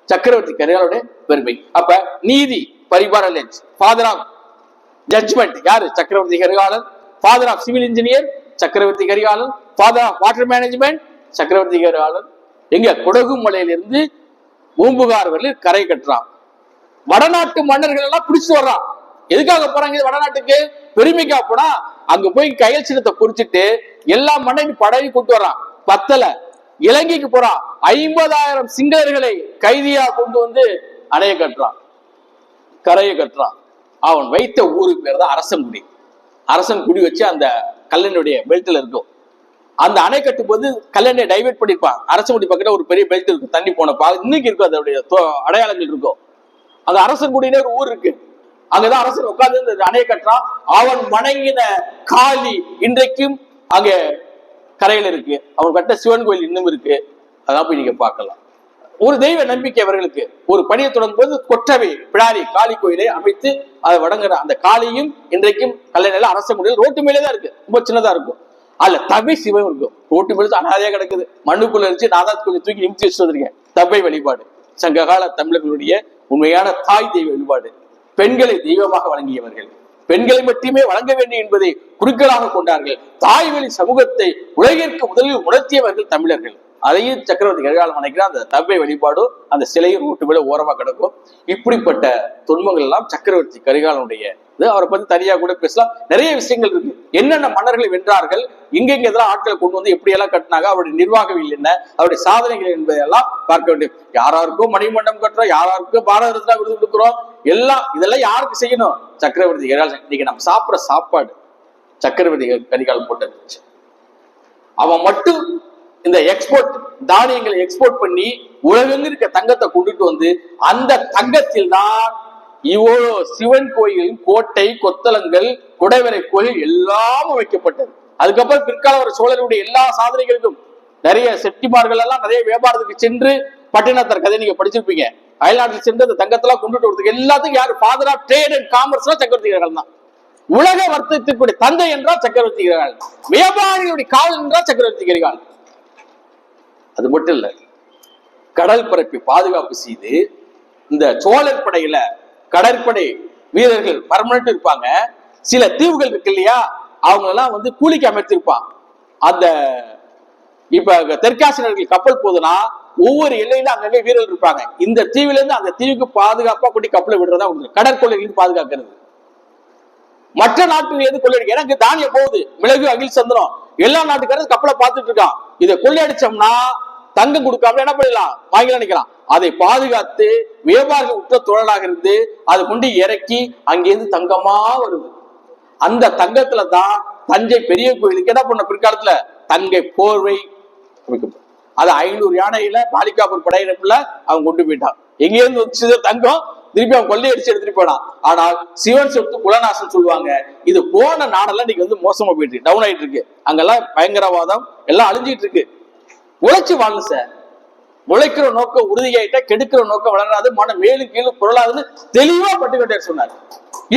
சக்கரவர்த்தி கரிகாலனுடைய பெருமை. அப்ப நீதி பரிபாலன், ஃபாதர் ஆஃப் ஜட்ஜ்மெண்ட் யாரு? Chakravarthi Karikalan. Father of civil engineer Chakravarthi Karikalan. Father of water management Chakravarthi Karikalan. எங்க? கொடகு மலையிலிருந்து பூம்புகார் வரையில் கரை கட்டுறான். வடநாட்டு மன்னர்கள் எல்லாம் பிடிச்சிட்டு வர்றான். எதுக்காக போறாங்க வடநாட்டுக்கு? பெருமைக்கா போனா அங்க போய் கையல் சின்னத்தை குறிச்சிட்டு எல்லா மண்ணையும் படகு கொண்டு வர்றான். பத்தல இலங்கைக்கு போறான். 50,000 சிங்களர்களை கைதியா கொண்டு வந்து அணைய கட்டுறான், கரையை கட்டுறான். அவன் வைத்த ஊருக்கு பேர் தான் அரசன்குடி. அரசன்குடி வச்சு அந்த கல்லணையுடைய பெல்ட்ல இருக்கும். அந்த அணை கட்டும் போது கல்லணையை டைவெர்ட் பண்ணிருப்பான். அரசன்குடி பக்கத்துல ஒரு பெரிய பெல்ட் இருக்கும், தண்ணி போன இன்னைக்கு இருக்கும், அதோடைய அடையாளங்கள் இருக்கும். அங்க அரசன்குடினே ஒரு ஊர் இருக்கு. அங்கதான் அரசன் உட்கார்ந்து அணையை கட்டுறான். அவன் வணங்கின காளி இன்றைக்கும் அங்க கரையில இருக்கு. அவன் கட்ட சிவன் கோயில் இன்னும் இருக்கு. அதான் போய் நீங்க பார்க்கலாம். ஒரு தெய்வ நம்பிக்கை அவர்களுக்கு. ஒரு பணியை தொடங்கும் போது கொற்றவை பிடாரி காளி கோயிலை அமைத்து அதை வணங்குற அந்த காளியும் இன்றைக்கும் கல்லணையில அரசன்குடியில் ரோட்டு மேலேதான் இருக்கு. ரொம்ப சின்னதா இருக்கும். அதுல தபை சிவம் இருக்கும். ரோட்டு மேலே அனாதையா கிடக்குது, மண்ணுக்குள்ள இருந்துச்சு. நான் தான் கொஞ்சம் தூக்கி நிமித்தி வச்சுட்டு வந்திருக்கேன். தபை வழிபாடு சங்ககால தமிழர்களுடைய உண்மையான தாய் தெய்வ வழிபாடு. பெண்களை தெய்வமாக வழங்கியவர்கள், பெண்களை மட்டுமே வழங்க வேண்டும் என்பதை குறுக்களாக கொண்டார்கள். தாய்வழி சமூகத்தை உலகிற்கு முதலில் உணர்த்தியவர்கள் தமிழர்கள். அதையும் சக்கரவர்த்தி கரிகாலன் நினைக்கிறார். அந்த தவ்வை வழிபாடும் அந்த சிலையும் ரோட்டு மேல ஓரமா கிடக்கும். இப்படிப்பட்ட துன்பங்கள் எல்லாம் சக்கரவர்த்தி கரிகாலனுடைய இது. அவரை பத்தி தனியா கூட பேசலாம். நிறைய விஷயங்கள் இருக்கு. என்னென்ன மன்னர்களை வென்றார்கள், எங்கெங்க இதெல்லாம் ஆட்களை கொண்டு வந்து எப்படி எல்லாம் கட்டினாங்க, அவருடைய நிர்வாகவியல் என்ன, அவருடைய சாதனைகள் என்பதையெல்லாம் பார்க்க வேண்டும். யாராருக்கும் மணிமண்டபம் கட்டுறோம், யாராருக்கும் பாரத ரத்னா விருது கொடுக்குறோம், எல்லாம் இதெல்லாம் யாருக்கு செய்யணும்? சக்கரவர்த்தி கரிகாலன். இன்னைக்கு நம்ம சாப்பிட்ற சாப்பாடு சக்கரவர்த்தி கரிகாலன் போட்டு அவன் மட்டும் இந்த எக்ஸ்போர்ட் தானியங்களை எக்ஸ்போர்ட் பண்ணி உலகெங்கு இருக்க தங்கத்தை கொண்டுட்டு வந்து அந்த தங்கத்தில் தான் இவ்வளோ சிவன் கோயில், கோட்டை, கொத்தளங்கள், குடைவரை கோயில் எல்லாம் வைக்கப்பட்டது. அதுக்கப்புறம் பிற்கால ஒரு சோழருடைய எல்லா சாதனைகளுக்கும் நிறைய செட்டிமார்கள் எல்லாம் நிறைய வியாபாரத்துக்கு சென்று பட்டினத்தர் கதை நீங்க படிச்சிருப்பீங்க. அயல்நாட்டில் சென்று அந்த தங்கத்தெல்லாம் கொண்டுட்டு வரதுக்கு எல்லாத்துக்கும் யாரு father of trade and commerce சக்கரவர்த்தி கரிகாலன் தான். உலக வர்த்தகத்திற்குரிய தந்தை என்றால் சக்கரவர்த்தி கரிகாலன். வியாபாரிகளுடைய காவல் என்றால் சக்கரவர்த்தி கரிகாலன். அது மட்டும் இல்ல, கடல் பரப்பி பாதுகாப்பு செய்து இந்த சோழர் படையில கடற்படை வீரர்கள் பர்மனன்ட் இருப்பாங்க. சில தீவுகள் இருக்கு இல்லையா, அவங்க எல்லாம் வந்து கூலிக்கு அமைத்திருப்பான். அந்த இப்ப தெற்காசிரியர்கள் கப்பல் போதுன்னா ஒவ்வொரு எல்லையில அங்கங்கே வீரர்கள் இருப்பாங்க. இந்த தீவுல இருந்து அந்த தீவுக்கு பாதுகாப்பா கூட்டி கப்பலை விடுறதா கடற்கொள்ளைகளுக்கு பாதுகாக்கிறது. மற்ற நாட்டுகள் எது கொள்ளையடிக்க, எனக்கு தானியம் போகுது, மிளகு, அகில், சந்திரம், எல்லா நாட்டுக்காரரும் கப்பலை பார்த்துட்டு இருக்கான். இதை கொள்ளையடிச்சோம்னா தங்கம் கொடுக்காம என்ன பண்ணலாம், வாங்கலாம் நினைக்கலாம். அதை பாதுகாத்து வியாபாரிகள் உற்ற தொழிலாக இருந்து அதை கொண்டு இறக்கி அங்கிருந்து தங்கமா வருது. அந்த தங்கத்துல தான் தஞ்சை பெரிய கோயிலுக்கு என்ன பண்ண பிற்காலத்துல தங்கை போர்வை, அது 500 யானையில பாலிகாப்பூர் படையினப்புல அவன் கொண்டு போயிட்டான். எங்கேயிருந்து வச்சு தங்கம் திருப்பி அவன் கொள்ளையடிச்சு எடுத்துட்டு போனான். ஆனால் சிவன் சொத்து குலநாசம் சொல்லுவாங்க. இது போன நாடெல்லாம் இன்னைக்கு வந்து மோசமா போயிட்டு இருக்கு, டவுன் ஆயிட்டு இருக்கு. அங்கெல்லாம் பயங்கரவாதம் எல்லாம் அழிஞ்சிட்டு இருக்கு. உழைச்சு வாழு சார். உழைக்கிற நோக்கம் உறுதியாயிட்டா கெடுக்கிற நோக்கம் வளராது, மனம் மேலும் கீழும் பொருளாதுன்னு தெளிவா பட்டுக்கொண்டே சொன்னார்.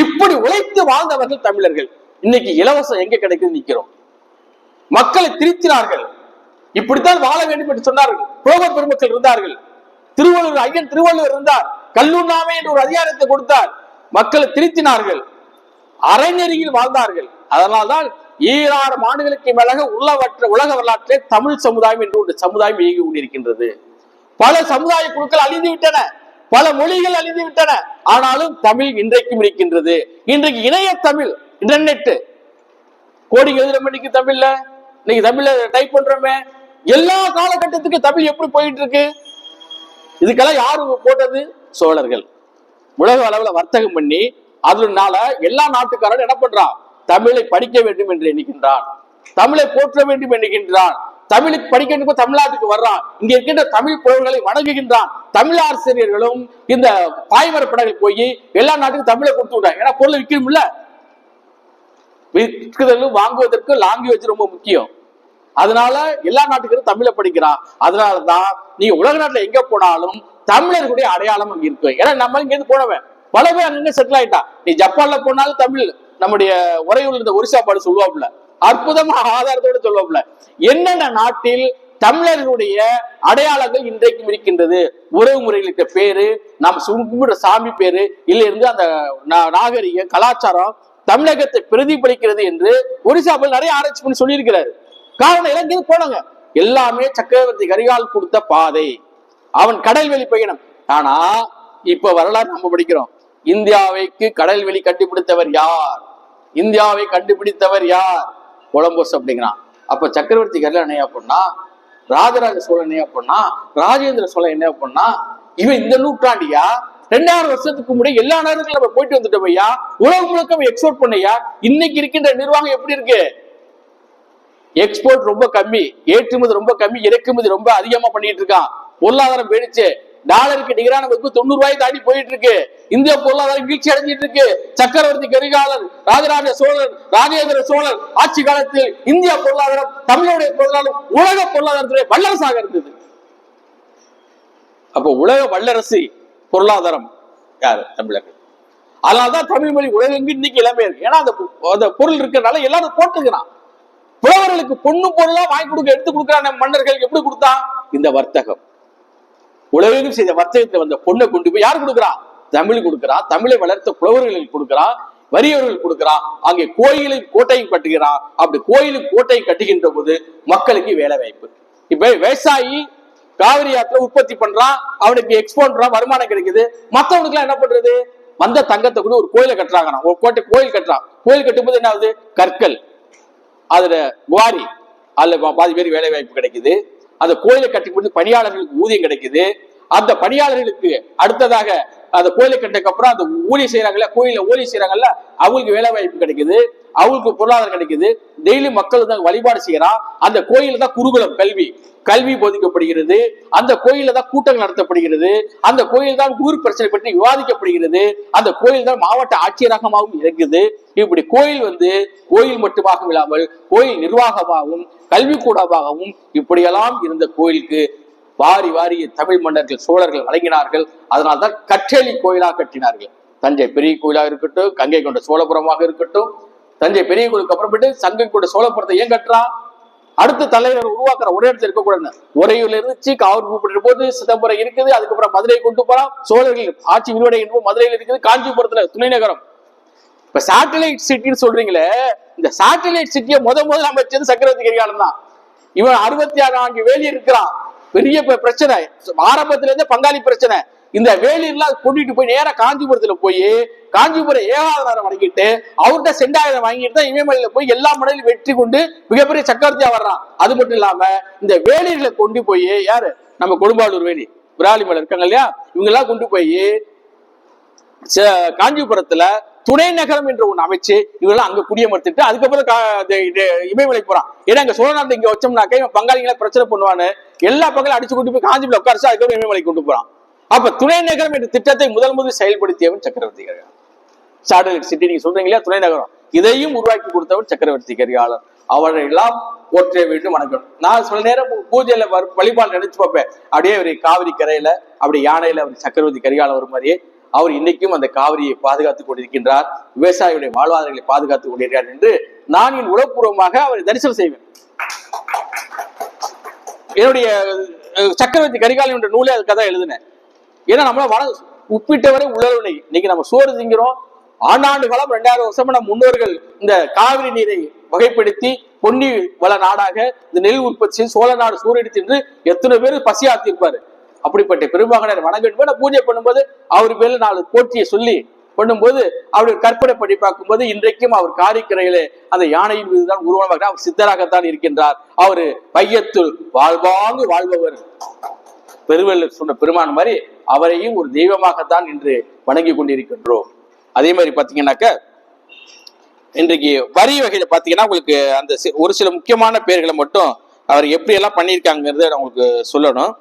இப்படி உழைத்து வாழ்ந்தவர்கள் தமிழர்கள். இன்னைக்கு இலவசம் எங்க கிடைக்குது நிக்கிறோம். மக்களை திருத்தினார்கள். இப்படித்தான் வாழ வேண்டும் என்று சொன்னார்கள். புரோகர் பெருமக்கள் இருந்தார்கள். திருவள்ளுவர், ஐயன் திருவள்ளுவர் இருந்தார். கல்லுண்ணாமை என்று ஒரு அதிகாரத்தை கொடுத்தார். மக்களை திருத்தினார்கள், அறநெறியில் வாழ்ந்தார்கள். அதனால்தான் 2000 ஆண்டுகளுக்கு மேலாக உலக வரலாற்றிலே தமிழ் சமுதாயம் என்று ஒரு சமுதாயம் இயங்கி கொண்டிருக்கின்றது. பல சமுதாய குழுக்கள் அழிந்து விட்டன, பல மொழிகள் அழிந்து விட்டன. ஆனாலும் தமிழ் இன்றைக்கும் இருக்கின்றது. இன்றைக்கு இணைய தமிழ், இன்டர்நெட், கோடிங் எழுதுற மணிக்கு தமிழ்ல இன்னைக்கு தமிழ்ல டைப் பண்றோமே. எல்லா காலகட்டத்துக்கு தமிழ் எப்படி போயிட்டு இருக்கு? இதுக்கெல்லாம் யாரு போட்டது? சோழர்கள். உலக அளவுல வர்த்தகம் பண்ணி அதனால எல்லா நாட்டுக்காரரும் என்ன பண்றான்? தமிழை படிக்க வேண்டும் என்று எண்ணுகின்றான், தமிழை போற்ற வேண்டும் எண்ணுகின்றான், தமிழுக்கு படிக்க தமிழ்நாட்டுக்கு வர்றான். இங்க இருக்கின்ற தமிழ் புலவர்களை வணங்குகின்றான். தமிழ் ஆசிரியர்களும் இந்த பாய்மர படங்கள் போய் எல்லா நாட்டுக்கும் தமிழை கொடுத்து விட்டாங்க. ஏன்னா பொருளை விற்கணும்ல, விற்குதலும் வாங்குவதற்கு லாங்குவேஜ் ரொம்ப முக்கியம். அதனால எல்லா நாட்டுக்கும் தமிழை படிக்கிறான். அதனாலதான் நீங்க உலக நாட்டுல எங்க போனாலும் தமிழர்களுடைய அடையாளம் அங்க இருக்கு. ஏன்னா நம்ம இங்க இருந்து போனவன் பல பேர் அங்க செட்டில் ஆயிட்டான். நீ ஜப்பான்ல போனாலும் தமிழ், நம்முடைய உரையுள்ள இந்த ஒரிசா பாடு சொல்லுவாப்புல, அற்புதமா ஆதாரத்தோடு சொல்லுவாப்புல. என்னென்ன நாட்டில் தமிழர்களுடைய அடையாளங்கள் இன்றைக்கும் இருக்கின்றது. உறவு முறைகளுக்கு பேரு, நாம் கும்பிடுற சாமி பேரு இல்ல இருந்து அந்த நாகரிக கலாச்சாரம் தமிழகத்தை பிரதிபலிக்கிறது என்று ஒரிசாவில் நிறைய ஆராய்ச்சி பண்ணி சொல்லியிருக்கிறாரு. காரணம் இலங்கைக்கு போனாங்க, எல்லாமே சக்கரவர்த்தி கரிகாலன் கொடுத்த பாதை. அவன் கடல்வெளி பயணம். ஆனா இப்ப வரலாறு நம்ம படிக்கிறோம். இந்தியாவைக்கு கடல்வெளி கண்டுபிடித்தவர் யார்? இந்தியாவை கண்டுபிடித்தவர் யார்? கொலம்பஸ் அப்படிங்கிறான். அப்ப சக்கரவர்த்தி கரிகாலன் என்ன பண்ணா, ராஜராஜ சோழன் என்ன பண்ணா, ராஜேந்திர சோழன் என்ன பண்ணா, இவன் இந்த நூற்றாண்டியா 2000 வருஷத்துக்கு முன்னாடி எல்லா நேரங்களும் நம்ம போயிட்டு வந்துட்டோம் ஐயா. உலகம் முழுக்க எக்ஸ்போர்ட் பண்ணையா. இன்னைக்கு இருக்கின்ற நிர்வாகம் எப்படி இருக்கு? எக்ஸ்போர்ட் ரொம்ப கம்மி, ஏற்றுமதி ரொம்ப கம்மி, இறக்குமதி ரொம்ப அதிகமா பண்ணிட்டு இருக்கான். பொருளாதாரம் போயிடுச்சு. டாலருக்கு நிகரான மதிப்பு 90 ரூபாய் தாண்டி போயிட்டு இருக்கு. இந்திய பொருளாதாரம் வீழ்ச்சி அடைஞ்சிட்டு இருக்கு. சக்கரவர்த்தி கரிகாலன், ராஜராஜ சோழன், ராஜேந்திர சோழன் ஆட்சி காலத்தில் இந்திய பொருளாதாரம் தமிழுடைய பொருளாதாரம் உலக பொருளாதாரத்துடைய வல்லரசாக இருந்தது. அப்போ உலக வல்லரசு பொருளாதாரம் யாரு? தமிழர்கள். அதனால்தான் தமிழ் மொழி உலகெங்கு இன்னைக்கு இளமையா இருக்கு. ஏன்னா அந்த பொருள் இருக்கிறதுனால எல்லாரும் போட்டுக்கிறான். புலவர்களுக்கு பொண்ணு பொருளா வாங்கி கொடுக்க எடுத்து கொடுக்கிறான் மன்னர்கள். எப்படி கொடுத்தா? இந்த வர்த்தகம். உலகெங்கும் செய்த வர்த்தகத்துல வந்த பொண்ணை கொண்டு போய் யார் கொடுக்குறா? தமிழ் கொடுக்குறா. தமிழை வளர்த்த புலவர்களுக்கு கொடுக்குறா, வறியவர்கள் கொடுக்குறான். அங்கே கோயிலும் கோட்டையும் கட்டுகிறான். அப்படி கோயிலும் கோட்டையும் கட்டுகின்ற போது மக்களுக்கு வேலை வாய்ப்பு. இப்ப விவசாயி காவிரி ஆத்துல உற்பத்தி பண்றான், அவனுக்கு எக்ஸ்போர்ட் வருமானம் கிடைக்குது. மத்தவனுக்கு எல்லாம் என்ன பண்றது? வந்த தங்கத்தை கூட ஒரு கோயிலை கட்டுறாங்க. ஒரு கோயில் கட்டுறான். கோயில் கட்டும் போது என்ன ஆகுது? கற்கள், அதுல குவாரி, அதுல பாதி பேர் வேலை வாய்ப்பு கிடைக்குது. அந்த கோயிலை கட்டி போது பணியாளர்களுக்கு ஊதியம் கிடைக்குது. அந்த பணியாளர்களுக்கு அடுத்ததாக அந்த கோயிலை கட்டதுக்கு அப்புறம் அந்த ஊழியர் செய்யறாங்கல்ல, கோயில ஊழியர் செய்யறாங்கல்ல, அவங்களுக்கு வேலை வாய்ப்பு கிடைக்குது, அவங்களுக்கு பொருளாதாரம் கிடைக்குது. டெய்லி மக்கள் தான் வழிபாடு செய்யறான். அந்த கோயில தான் குருகுலம் கல்வி போதிக்கப்படுகிறது. அந்த கோயில தான் கூட்டங்கள் நடத்தப்படுகிறது. அந்த கோயில் தான் ஊர் பிரச்சனை பற்றி விவாதிக்கப்படுகிறது. அந்த கோயில் தான் மாவட்ட ஆட்சியரகமாகவும் இருக்குது. இப்படி கோயில் கோயில் மட்டுமாக இல்லாமல் கோயில் நிர்வாகமாகவும் கல்விக்கூடமாகவும் இப்படியெல்லாம் இருந்த கோயிலுக்கு வாரி வாரி தமிழ் மன்னர்கள் சோழர்கள் வழங்கினார்கள். அதனால்தான் கற்றளி கோயிலாக கட்டினார்கள். தஞ்சை பெரிய கோயிலாக இருக்கட்டும், கங்கை கொண்ட சோழபுரமாக இருக்கட்டும். தஞ்சை பெரிய கோயிலுக்கு அப்புறமேட்டு சங்கை கொண்ட சோழபுரத்தை ஏன் கட்டுறா? அடுத்த தலைவர் உருவாக்குற ஒரே இடத்துல இருக்கக்கூடாது. உறையூர்ல இருந்துச்சு, காவிரி கூப்பிட்டு போது சிதம்பரம் இருக்குது, அதுக்கப்புறம் மதுரை கொண்டு போறான். சோழர்கள் ஆட்சி விரிவடை மதுரையில் இருக்குது, காஞ்சிபுரத்துல துணை நகரம். இப்ப சேட்டலைட் சிட்டின்னு சொல்றீங்களே, இந்த சேட்டலைட் சிட்டியை முதல்ல அமைச்சது சக்கரவர்த்தி கரிகாலன் தான். இவன் 66 வேலி இருக்கிறான். பெரிய பிரச்சனை ஆரம்பத்துல இருந்தே பங்காளி பிரச்சனை. இந்த வேலியெல்லாம் கூட்டிட்டு போய் நேரா காஞ்சிபுரத்துல போய் காஞ்சிபுரம் ஏகாதனாரை வணங்கிட்டு அவர்கிட்ட செண்டாயிரம் வாங்கிட்டு தான் இமயமலையில போய் எல்லா மலையிலும் வெற்றி கொண்டு மிகப்பெரிய சக்கரவர்த்தியா வர்றான். அது மட்டும் இல்லாம இந்த வேலிகளை கொண்டு போய் யாரு? நம்ம கொடும்பாளூர் வேலி, விராலிமலை இருக்காங்க இல்லையா, இவங்க எல்லாம் கொண்டு போய் காஞ்சிபுரத்துல துணை நகரம் என்று ஒண்ணு அமைச்சு இவெல்லாம் அங்க குடியமர்த்திட்டு அதுக்கப்புறம் இமயமலை போறான். ஏன்னா அங்க சோழ நாட்டை இங்க வச்சோம்னாக்க இவன் பங்காளிகளை பிரச்சனை பண்ணுவான்னு எல்லா பக்கம் அடிச்சு கொண்டு போய் காஞ்சிபுரம் உட்காரிச்சு அதுக்கப்புறம் இமயமலை கொண்டு போறான். அப்ப துணை நகரம் என்ற திட்டத்தை முதல் செயல்படுத்தியவன் சக்கரவர்த்தி கரிகாலன். சேட்டலைட் சிட்டி நீங்க சொல்றீங்க இல்லையா, துணை நகரம், இதையும் உருவாக்கி கொடுத்தவன் சக்கரவர்த்தி கரிகாலன். அவரை எல்லாம் போற்ற வேண்டும், வணக்கம். நான் சில நேரம் பூஜையில வழிபாடு நினைச்சு பார்ப்பேன். அப்படியே ஒரு காவிரி கரையில அப்படி யானையில அவர் சக்கரவர்த்தி கரிகாலன் வரும் மாதிரியே அவர் இன்னைக்கும் அந்த காவிரியை பாதுகாத்துக் கொண்டிருக்கின்றார், விவசாயிகளுடைய வாழ்வாதாரங்களை பாதுகாத்துக் கொண்டிருக்கிறார் என்று நான் என் உளப்பூர்வமாக அவரை தரிசனம் செய்வேன். என்னுடைய சக்கரவர்த்தி கரிகாலன் என்ற நூலே அது கதை எழுதினேன். ஏன்னா நம்மள உப்பிட்டவரை உழவுனை இன்னைக்கு நம்ம சோறு திங்கிறோம். ஆண்டாண்டு காலம் 2000 வருஷமா நம்ம முன்னோர்கள் இந்த காவிரி நீரை வகைப்படுத்தி பொன்னி வள நாடாக இந்த நெல் உற்பத்தி செய்து சோழ நாடு சூரியடித்து என்று எத்தனை பேர் பசியாத்திருப்பாரு. அப்படிப்பட்ட பெருமகனர் வணங்கிட்டு பூஜை பண்ணும்போது அவர் பேர்ல 4 போற்றியை சொல்லி பண்ணும்போது அவருடைய கற்பனை படி பார்க்கும்போது இன்றைக்கும் அவர் காரிக்கரையிலே அந்த யானையின் மீதுதான் உருவமாக அவர் சித்தராகத்தான் இருக்கின்றார். அவரு பையத்துள் வாழ்வாங்கு வாழ்பவர் பெருவெள்ளர் சொன்ன பெருமான் மாதிரி அவரையும் ஒரு தெய்வமாகத்தான் இன்று வணங்கி கொண்டிருக்கின்றோம். அதே மாதிரி பாத்தீங்கன்னாக்க இன்றைக்கு வரி வகையில பாத்தீங்கன்னா உங்களுக்கு அந்த ஒரு சில முக்கியமான பேர்களை மட்டும் அவர் எப்படி எல்லாம் பண்ணியிருக்காங்கிறத உங்களுக்கு சொல்லணும்.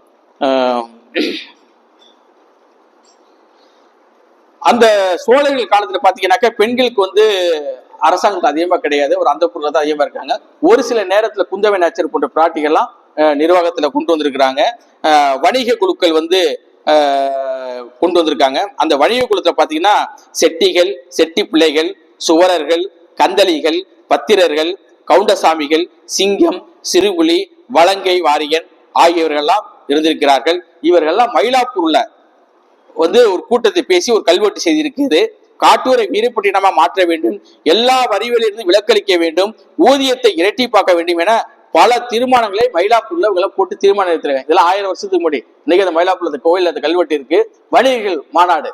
அந்த சோழர்கள் காலத்துல பாத்தீங்கன்னாக்க பெண்களுக்கு அரசாங்கத்துக்கு அதிகமா கிடையாது, ஒரு அந்த பொருள் தான் அதிகமா இருக்காங்க. ஒரு சில நேரத்துல குந்தவை நாச்சியார் போன்ற பிராட்டிகள்லாம் நிர்வாகத்துல கொண்டு வந்திருக்கிறாங்க. வணிக குழுக்கள் கொண்டு வந்திருக்காங்க. அந்த வணிக குழுத்துல பாத்தீங்கன்னா செட்டிகள், செட்டி பிள்ளைகள், சுவரர்கள், கந்தளிகள், பத்திரர்கள், கவுண்டசாமிகள், சிங்கம், சிறுபுலி, வலங்கை வாரியன் ஆகியவர்கள்லாம் இருந்திருக்கிறார்கள். இவர்கள்லாம் மயிலாப்பூர்ல ஒரு கூட்டத்தை பேசி ஒரு கல்வெட்டு செய்திருக்கிறது. காட்டூரை வீரப்பட்டினமா மாற்ற வேண்டும், எல்லா வரிகளிலிருந்து விலக்களிக்க வேண்டும், ஊதியத்தை இரட்டிப்பாக்க வேண்டும் என பல தீர்மானங்களை மயிலாப்பூர்ல இவங்களை போட்டு தீர்மானம் எடுத்திருக்காங்க. இதெல்லாம் 1000 வருஷத்துக்கு முன்னாடி. இன்னைக்கு அந்த மயிலாப்பூர்ல கோயில் அந்த கல்வெட்டு இருக்கு. வணிகர்கள் மாநாடு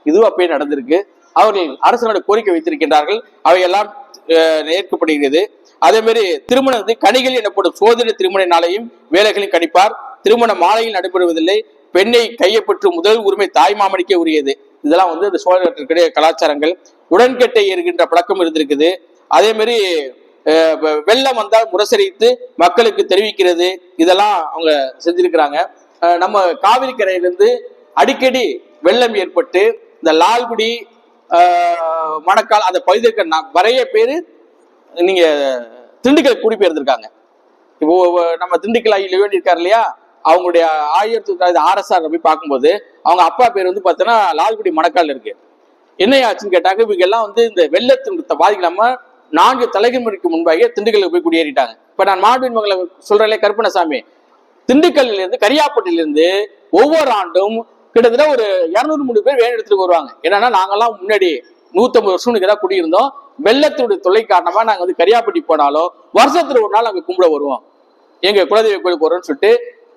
இதுவும் அப்பயே நடந்திருக்கு. அவர்கள் அரசனோட கோரிக்கை வைத்திருக்கின்றார்கள். அவையெல்லாம் ஏற்கப்படுகிறது. அதே மாதிரி திருமணம் கணிகள் எனப்படும் சோதனை திருமண நாளையும் வேலைகளையும் கணிப்பார். திருமண மாலையில் நடைபெறுவதில்லை. பெண்ணை கையப்பற்று முதல் உரிமை தாய் மாமனுக்கே உரியது. இதெல்லாம் இந்த சோழர்களுடைய கலாச்சாரங்கள். உடன்கட்டை ஏறுகின்ற பழக்கம் இருந்திருக்குது. அதே மாதிரி வெள்ளம் வந்தால் முரசரித்து மக்களுக்கு தெரிவிக்கிறது, இதெல்லாம் அவங்க செஞ்சிருக்கிறாங்க. நம்ம காவிரி கரையிலிருந்து அடிக்கடி வெள்ளம் ஏற்பட்டு இந்த லால்குடி மணக்கால் அந்த பகுதிக்கு நிறைய பேரு நீங்க திண்டுக்கல் குடிபெயர்ந்திருக்காங்க. இப்போ நம்ம திண்டுக்கல் ஐயா இருக்காரு இல்லையா, அவங்களுடைய 1900 போய் பார்க்கும்போது அவங்க அப்பா பேர் பார்த்தீங்கன்னா லால்குடி மணக்கால் இருக்கு. என்ன ஆச்சுன்னு கேட்டாங்க, இவங்க எல்லாம் இந்த வெள்ளத்தின் பாதிக்காம 4 தலைமுறைக்கு முன்பாக திண்டுக்கல்ல போய் குடியேறிட்டாங்க. இப்ப நான் மாடுவின் மகளை சொல்றேன் கருப்பணசாமி, திண்டுக்கல்ல இருந்து கரியாப்பட்டிலிருந்து ஒவ்வொரு ஆண்டும் கிட்டத்தட்ட ஒரு 200-300 பேர் வேலை எடுத்துட்டு வருவாங்க. என்னன்னா நாங்கெல்லாம் முன்னாடி 150 வருஷம் தான் குடியிருந்தோம். வெள்ளத்தினுடைய தொல்லை காரணமா நாங்க கரியாப்பட்டி போனாலும் வருஷத்துல ஒரு நாள் அங்க கும்பிட வருவோம். எங்க குலதெய்வ கோயிலுக்கு வருவோம்னு சொல்லிட்டு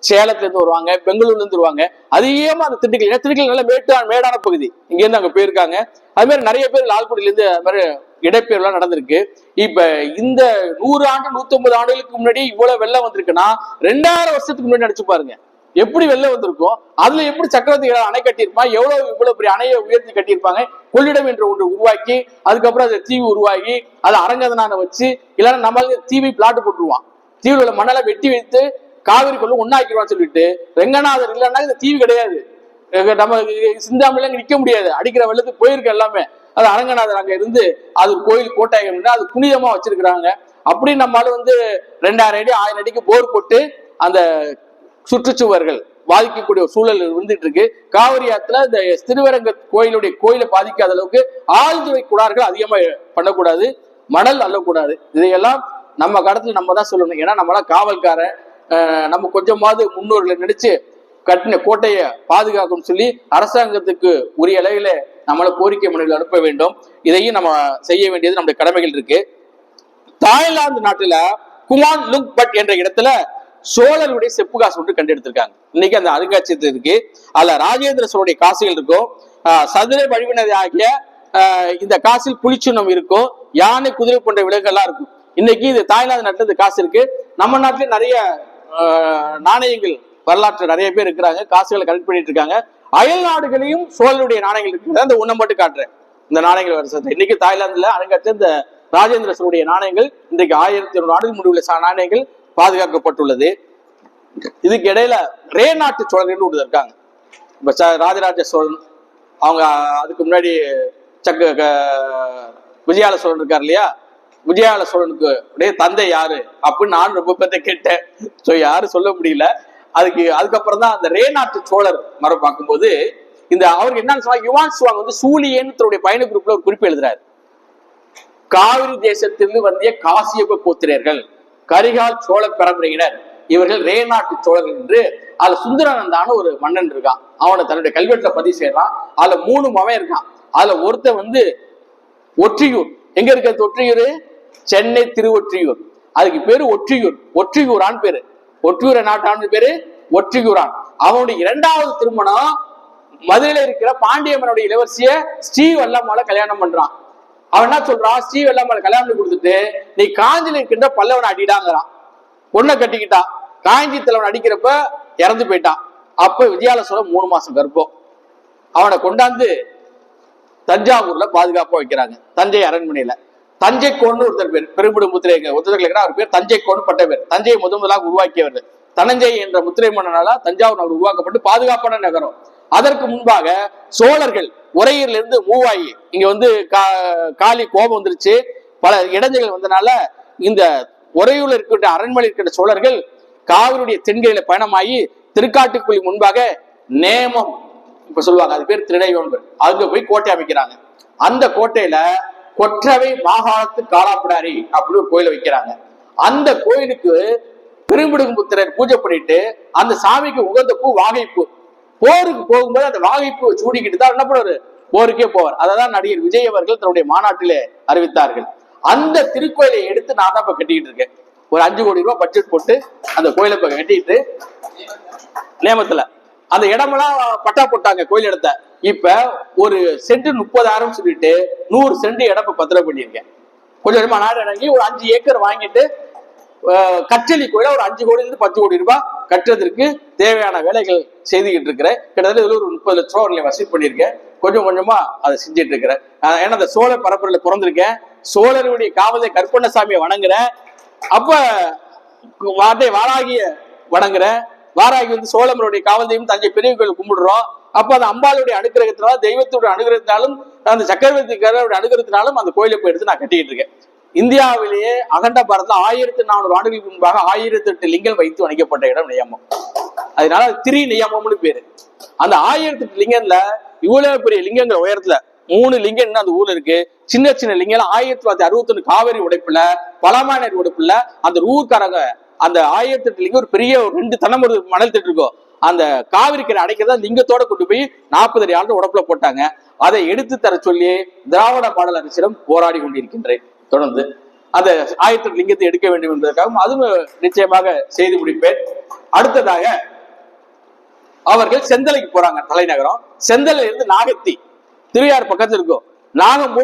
சேலத்துல இருந்து வருவாங்க, பெங்களூர்ல இருந்து வருவாங்க. அதிகமா அந்த திண்டுக்கல் நல்ல மேடான பகுதி, இங்க இருந்து அங்க போயிருக்காங்க. அது மாதிரி நிறைய பேர் லால்குடியில இருந்து அது மாதிரி இடப்பெயர்லாம் நடந்திருக்கு. இப்ப இந்த 100 ஆண்டு 150 ஆண்டுகளுக்கு முன்னாடி இவ்வளவு வெள்ளம் வந்திருக்குன்னா 2000 வருஷத்துக்கு முன்னாடி நினைச்சு பாருங்க எப்படி வெள்ளம் வந்திருக்கும். அதுல எப்படி சக்கரவர்த்தி அணை கட்டியிருப்பாங்க, இவ்வளவு பெரிய அணையை உயர்த்தி கட்டியிருப்பாங்க. கொள்ளிடம் என்ற ஒன்று உருவாக்கி அதுக்கப்புறம் அதை தீவு உருவாகி அதை அரங்கதனான வச்சு இல்லைன்னா நம்மளால தீவை பிளாட்டு போட்டுருவான். தீவில் உள்ள மணலை வெட்டி வைத்து காவிரிக்குள்ள ஒன்னாக்கிடுவான்னு சொல்லிட்டு ரெங்கநாதர் இல்லைன்னா இந்த தீவு கிடையாது. நம்ம சிந்தாமல நிக்க முடியாது, அடிக்கிற வெள்ளத்துக்கு போயிருக்க எல்லாமே. அது அரங்கநாதர் அங்க இருந்து அது கோயில் கோட்டாயம் அது புனிதமா வச்சிருக்கிறாங்க. அப்படி நம்மளால 2000 அடி 1000 அடிக்கு போர் போட்டு அந்த சுற்றுச்சுவர்கள் பாதிக்கக்கூடிய ஒரு சூழல் இருந்துட்டு இருக்கு. காவிரி ஆத்துல இந்த திருவரங்க கோயிலை பாதிக்காத அளவுக்கு ஆழ்துறை குடார்கள் அதிகமா பண்ணக்கூடாது, மணல் அள்ளக்கூடாது. இதையெல்லாம் நம்ம கடத்துல நம்ம தான் சொல்லணும். ஏன்னா நம்மளாம் காவல்கார, நம்ம கொஞ்சமாவது முன்னோர்களை நினைச்சு கட்டின கோட்டையை பாதுகாக்கணும்னு சொல்லி அரசாங்கத்துக்கு உரிய அளவில் நம்மள கோரிக்கை மனுவில் அனுப்ப வேண்டும். இதையும் நம்ம செய்ய வேண்டியது நம்முடைய கடமைகள் இருக்கு. தாய்லாந்து நாட்டுல குமான் லுக் பட் என்ற இடத்துல சோழருடைய செப்பு காசு ஒன்று கண்டெடுத்திருக்காங்க. இன்னைக்கு அந்த அருங்காட்சியகத்தில் இருக்கு. அதுல ராஜேந்திர சோழருடைய காசுகள் இருக்கும். சதுர வழிவினது ஆகிய இந்த காசில் புலிச்சுண்ணம் இருக்கும், யானை குதிரை போன்ற விலங்குகள்லாம் இருக்கும். இன்னைக்கு இது தாய்லாந்து நாட்டுல இந்த காசு இருக்கு. நம்ம நாட்டில நிறைய நாணயங்கள் வரலாற்று நிறைய பேர் இருக்கிறாங்க, காசுகளை கலெக்ட் பண்ணிட்டு இருக்காங்க. அயல் நாடுகளையும் சோழருடைய நாணயங்கள் இருக்கு. அந்த ஒன்றை மட்டும் காட்டுறேன். இந்த நாணயங்கள் வருஷத்தை இன்னைக்கு தாய்லாந்துல அடங்காச்சு இந்த ராஜேந்திர சோழருடைய நாணயங்கள் இன்றைக்கு 1200 ஆண்டுகள் முடிவுள்ள நாணயங்கள் பாதுகாக்கப்பட்டுள்ளது. இதுக்கு இடையில ரே நாட்டு சோழர்கள் ஒருத்தர் இருக்காங்க. இப்ப ராஜராஜ சோழன், அவங்க அதுக்கு முன்னாடி விஜயால சோழன் இருக்காரு இல்லையா, விஜயால சோழனுக்கு உடைய தந்தை யாரு அப்படின்னு நான் ரொம்ப பேர்த்த கேட்டேன். சோ யாரும் சொல்ல முடியல. அதுக்கப்புறம் தான் அந்த ரே நாட்டு சோழர் மரம் பார்க்கும்போது இந்த அவருக்கு என்னன்னு சொன்னா யுவான் சுவாங் சூலியன் தன்னுடைய பயண குரூப்ல ஒரு குறிப்பு எழுதுறாரு. காவிரி தேசத்திலிருந்து வந்திய காசியப கோத்திரர்கள், கரிகால் சோழ பரம்பரையினர், இவர்கள் ரே நாட்டு சோழர்கள் என்று. அதுல சுந்தரானந்தான ஒரு மன்னன் இருக்கான். அவனை தன்னுடைய கல்வெட்டுல பதிவு செய்யறான். அதுல 3 மவன் இருக்கான். அதுல ஒருத்தன் ஒற்றியூர். எங்க இருக்கிறது ஒற்றியூர்? சென்னை திருவொற்றியூர். அதுக்கு பேரு ஒற்றியூர், ஒற்றியூரான் பேரு. ஒற்றியூர நாட்டான பேரு ஒற்றியூரான். அவனுடைய 2வது திருமணம் மதுரையில இருக்கிற பாண்டியம்மனுடைய இளவரசிய ஸ்ரீவல்லம்மாளை கல்யாணம் பண்றான். அவன் என்ன சொல்றான், ஸ்ரீவல்லம்மாளை கல்யாணம் கொடுத்துட்டு நீ காஞ்சில இருக்கின்ற பல்லவனை அடிடாங்கிறான். பொண்ணை கட்டிக்கிட்டான். காஞ்சி தலைவன் அடிக்கிறப்ப இறந்து போயிட்டான். அப்ப விஜயால சோழ 3 மாசம் கர்ப்பம். அவனை கொண்டாந்து தஞ்சாவூர்ல பாதுகாப்பா வைக்கிறாங்க, தஞ்சை அரண்மனையில. தஞ்சை கோன்னு ஒருத்தர் பேர், பெரும்பிடும் முத்திரை ஒருத்தர் அவர் பேர் தஞ்சை கோன்னு பட்ட பேர். தஞ்சையை முதலாக உருவாக்கியவர் தனஞ்சை என்ற முத்திரை மன்னனால தஞ்சாவூர் நகர் உருவாக்கப்பட்டு பாதுகாப்பான நகரம். அதற்கு முன்பாக சோழர்கள் உறையூர்ல இருந்து மூவாயி இங்க காலி கோபம் வந்துருச்சு, பல இடைஞ்சல்கள் வந்தனால இந்த உறையூர்ல இருக்கின்ற அரண்மனை இருக்கின்ற சோழர்கள் காவிரியுடைய தென்கரையில பயணமாகி திருக்காட்டுக்குழி முன்பாக நேமம் இப்ப சொல்லுவாங்க, அது பேர் திருடையோன், அங்க போய் கோட்டை அமைக்கிறாங்க. அந்த கோட்டையில கொற்றவை மாகாணத்து காலாப்பிடாரி அப்படின்னு ஒரு கோயிலை வைக்கிறாங்க. அந்த கோயிலுக்கு பெரும்பிடுகுமுத்திரர் பூஜை பண்ணிட்டு அந்த சாமிக்கு உகந்த பூ வாகைப்பூ. போருக்கு போகும்போது அந்த வாகைப்பூ சூடிக்கிட்டு தான் என்ன பண்ணுவாரு, போருக்கே போவார். அதான் நடிகர் விஜய் அவர்கள் தன்னுடைய மாநாட்டிலே அறிவித்தார்கள். அந்த திருக்கோயிலை எடுத்து நான் தான் இப்ப கட்டிக்கிட்டு இருக்கேன். ஒரு 5 கோடி ரூபாய் பட்ஜெட் போட்டு அந்த கோயிலை இப்ப கட்டிட்டு நேமத்துல அந்த இடமெல்லாம் பட்டா போட்டாங்க கோயில் இடத்த. இப்ப ஒரு சென்ட் 30,000 சொல்லிட்டு 100 சென்ட் இடம் பத்திரம் பண்ணியிருக்கேன். கொஞ்சம் கொஞ்சமா நாடு இறங்கி ஒரு 5 ஏக்கர் வாங்கிட்டு கற்றலி கோயில ஒரு 5 கோடியிலிருந்து 10 கோடி ரூபாய் கட்டுறதுக்கு தேவையான வேலைகள் செய்துகிட்டு இருக்கிறேன். கிட்டத்தட்ட இதுல ஒரு 30 லட்சம் ரூபாய் வசூல் பண்ணியிருக்கேன். கொஞ்சம் கொஞ்சமா அதை செஞ்சுட்டு இருக்கிறேன். ஏன்னா அந்த சோழர் பரம்பரையில பிறந்திருக்கேன். சோழருடைய காவலை கருப்பண்ணசாமியை வணங்குறேன். அப்ப வாராகிய வணங்குறேன். வாராகி வந்து சோழமருடைய காவல் தெய்வம் தஞ்சை பெரிய கோயில் கும்பிடுறோம். அப்ப அந்த அம்பாளுடைய அனுகிரகத்தினாலும் தெய்வத்துடைய அனுகிரகத்தினாலும் அந்த சக்கரவர்த்தி அனுகிரகத்தினாலும் அந்த கோயிலை போய் எடுத்து நான் கட்டிக்கிட்டு இருக்கேன். இந்தியாவிலேயே அகண்ட பாரதத்துல 1400 ஆண்டுகளுக்கு முன்பாக 1008 லிங்கம் வைத்து வணிகப்பட்ட இடம் நியமம். அதனால திரி நியமம்னு பேரு. அந்த 1008 லிங்கம்ல இவ்வளவு பெரிய லிங்கங்கள் உயரத்துல 3 லிங்கம் அந்த ஊர்ல இருக்கு. சின்ன சின்ன லிங்கம் 1961 காவிரி உடைப்புல பலமாநேரி உடைப்புல அந்த ஊர்க்காரங்க அந்த 1008 லிங்கம் ஒரு பெரிய 2 தலைமுறை மணல் திட்டு இருக்கும். அந்த காவிரி கரை அடைக்கிறதா லிங்கத்தோட கொண்டு போய் 40 அடி ஆண்டு உடப்புல போட்டாங்க. அதை எடுத்து தர சொல்லி திராவிட மாடல் அரசிடம் போராடி கொண்டிருக்கின்றேன். தொடர்ந்து அந்த 1008 லிங்கத்தை எடுக்க வேண்டும் என்பதற்காகவும் அதுவும் நிச்சயமாக செய்து முடிப்பேன். அடுத்ததாக அவர்கள் செந்தலைக்கு போறாங்க. தலைநகரம் செந்தலை இருந்து நாகத்தி திருவையாறு பக்கத்துல இருக்கும். நாகம்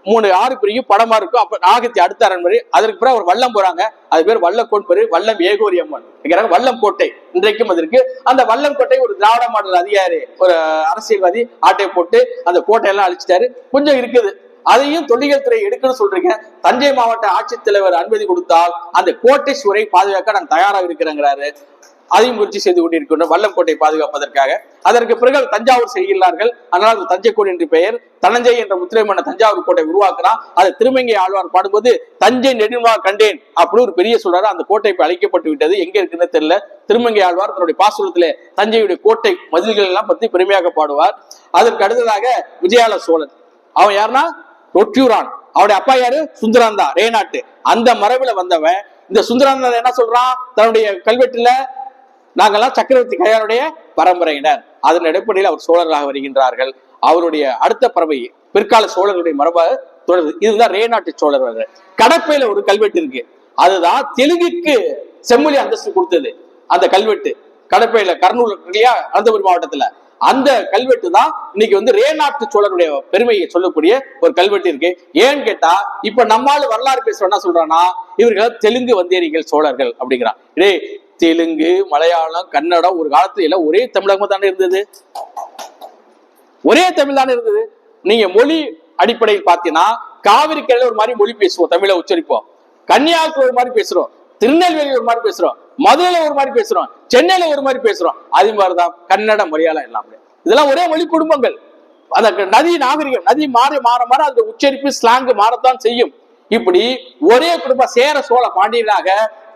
3 ஆறு பிரியும் படமா இருக்கும். அப்ப நாகத்தி அடுத்த அரண்மனை. அதற்கு பிறகு அவர் வல்லம் போறாங்க. அது பேர் வல்லக்கோன் பேரு. வல்லம் ஏகோரி அம்மன் வல்லம் கோட்டை இன்றைக்கும் அது இருக்கு. அந்த வல்லம் கோட்டை ஒரு திராவிட மாடல் அதிகாரி ஒரு அரசியல்வாதி ஆட்டை போட்டு அந்த கோட்டையெல்லாம் அழிச்சிட்டாரு. கொஞ்சம் இருக்குது. அதையும் தொல்லியல் துறை எடுக்கணும்னு சொல்றீங்க. தஞ்சை மாவட்ட ஆட்சித்தலைவர் அனுமதி கொடுத்தால் அந்த கோட்டை சுவரை பாதுகாக்க நாங்கள் தயாராக இருக்கிறேங்கிறாரு. அதையும் முயற்சி செய்து கொண்டிருக்கின்றோம் வல்லம் கோட்டை பாதுகாப்பதற்காக. அதற்கு பிறகு தஞ்சாவூர் செய்கிறார்கள். அதனால் தஞ்சை கோட்டை என்று பெயர். தனஞ்சை என்ற முத்திரை மன்ன தஞ்சாவூர் கோட்டை உருவாக்குறான். அது திருமங்கை ஆழ்வார் பாடும்போது தஞ்சை நெடுமா கண்டேன் அப்படி ஒரு பெரிய சொல்றாரு. அந்த கோட்டை இப்ப அழிக்கப்பட்டு விட்டது. எங்க இருக்குன்னு தெரியல. திருமங்கை ஆழ்வார் தன்னுடைய பாசுரத்திலே தஞ்சையுடைய கோட்டை மதில்கள் எல்லாம் பத்தி பெருமையாக பாடுவார். அதற்கு அடுத்ததாக விஜயால சோழன். அவன் யாருன்னா ரொட்டியூரான். அவருடைய அப்பா யாரு? சுந்தராந்தா ரேநாட்டு. அந்த மரபுல வந்தவன். இந்த சுந்தராந்தா என்ன சொல்றான் தன்னுடைய கல்வெட்டுல? நாங்கெல்லாம் சக்கரவர்த்தி கையாளுடைய பரம்பரையினர். அதன் அடிப்படையில் அவர் சோழர்களாக வருகின்றார்கள். அவருடைய அடுத்த பறவை பிற்கால சோழர்களுடைய மரபாக தொடருது. இதுதான் ரேநாட்டு சோழர். கடப்பையில ஒரு கல்வெட்டு இருக்கு. அதுதான் தெலுங்குக்கு செம்மொழி அந்தஸ்து கொடுத்தது. அந்த கல்வெட்டு கடப்பையில கர்னூல் இல்லையா, அனந்தபுரி மாவட்டத்துல. அந்த கல்வெட்டு தான் இன்னைக்கு வந்து ரேநாட்டு சோழருடைய பெருமையை சொல்லக்கூடிய ஒரு கல்வெட்டு இருக்கு. ஏன்னு கேட்டா இப்ப நம்மால வரலாறு பேசுறோம் என்ன சொல்றான்னா இவர்கள் தெலுங்கு வந்தேரிகள் சோழர்கள் அப்படிங்கிறான். இதே தெலுங்கு மலையாளம் கன்னடம் ஒரு காலத்துல எல்லாம் ஒரே தமிழகம் தானே இருந்தது. ஒரே தமிழ் தானே இருந்தது. நீங்க மொழி அடிப்படையில் பாத்தீங்கன்னா காவிரி கரையில ஒரு மாதிரி மொழி பேசுவோம், தமிழை உச்சரிப்போம். கன்னியாகுமரி ஒரு மாதிரி பேசுறோம், திருநெல்வேலி ஒரு மாதிரி பேசுறோம், மதுரையில ஒரு மாதிரி பேசுறோம், சென்னையில ஒரு மாதிரி பேசுறோம். அது மாதிரிதான் கன்னடம் மலையாளம் எல்லாம். இதெல்லாம் ஒரே மொழி குடும்பங்கள். அந்த நதி நாகரிகம் நதி மாறி மாற மாற அந்த உச்சரிப்பு ஸ்லாங்கு மாறத்தான் செய்யும். இப்படி ஒரே குடும்பம் சேர சோழ பாண்டியனாக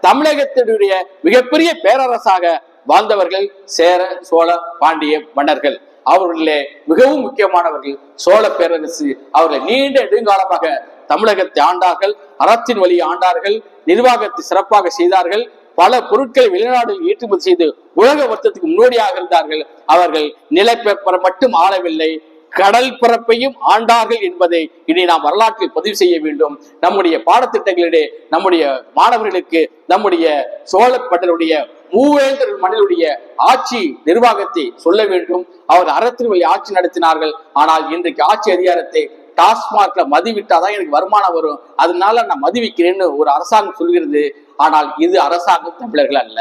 தமிழகத்தினுடைய மிகப்பெரிய பேரரசாக வாழ்ந்தவர்கள் சேர சோழ பாண்டிய மன்னர்கள். அவர்களிலே மிகவும் முக்கியமானவர்கள் சோழ பேரரசு. அவர்கள் நீண்ட நெடுங்காலமாக தமிழகத்தை ஆண்டார்கள், அறத்தின் வழி ஆண்டார்கள், நிர்வாகத்தை சிறப்பாக செய்தார்கள், பல பொருட்களை வெளிநாடுகள் ஏற்றுமதி செய்து உலக வர்த்தகத்துக்கு முன்னோடியாக இருந்தார்கள். அவர்கள் நிலப்பரப்பை மட்டும் ஆளவில்லை, கடல் பரப்பையும் ஆண்டார்கள் என்பதை இனி நாம் வரலாற்றில் பதிவு செய்ய வேண்டும். நம்முடைய பாடத்திட்டங்களிடையே நம்முடைய மாணவர்களுக்கு நம்முடைய சோழ பட்டருடைய மூவேந்தர் மன்னருடைய ஆட்சி நிர்வாகத்தை சொல்ல வேண்டும். அவர் அறத்தின் வழி ஆட்சி நடத்தினார்கள். ஆனால் இன்றைக்கு ஆட்சி அதிகாரத்தை டாஸ்மார்க்ல மதிவிட்டாதான் எனக்கு வருமானம் வரும், அதனால நான் மதிவிக்கிறேன்னு ஒரு அரசாங்கம் சொல்கிறது. ஆனால் இது அரசாங்கம் தமிழர்கள் அல்ல.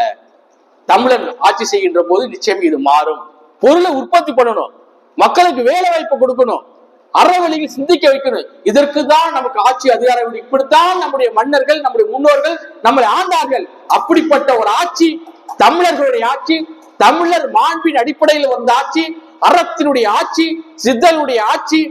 தமிழர் ஆட்சி செய்கின்ற போது நிச்சயம் இது மாறும். பொருளை உற்பத்தி பண்ணணும், மக்களுக்கு வேலை வாய்ப்பு கொடுக்கணும், அறவழியில் சிந்திக்க வைக்கணும். இதற்கு தான் நமக்கு ஆட்சி அதிகாரம். இப்படித்தான் நம்முடைய மன்னர்கள் நம்முடைய முன்னோர்கள் நம்மளை ஆண்டார்கள். அப்படிப்பட்ட ஒரு ஆட்சி தமிழர்களுடைய ஆட்சி, தமிழர் மாண்பின் அடிப்படையில் வந்த ஆட்சி, அறத்தினுடைய ஆட்சி, சித்தனுடைய ஆட்சி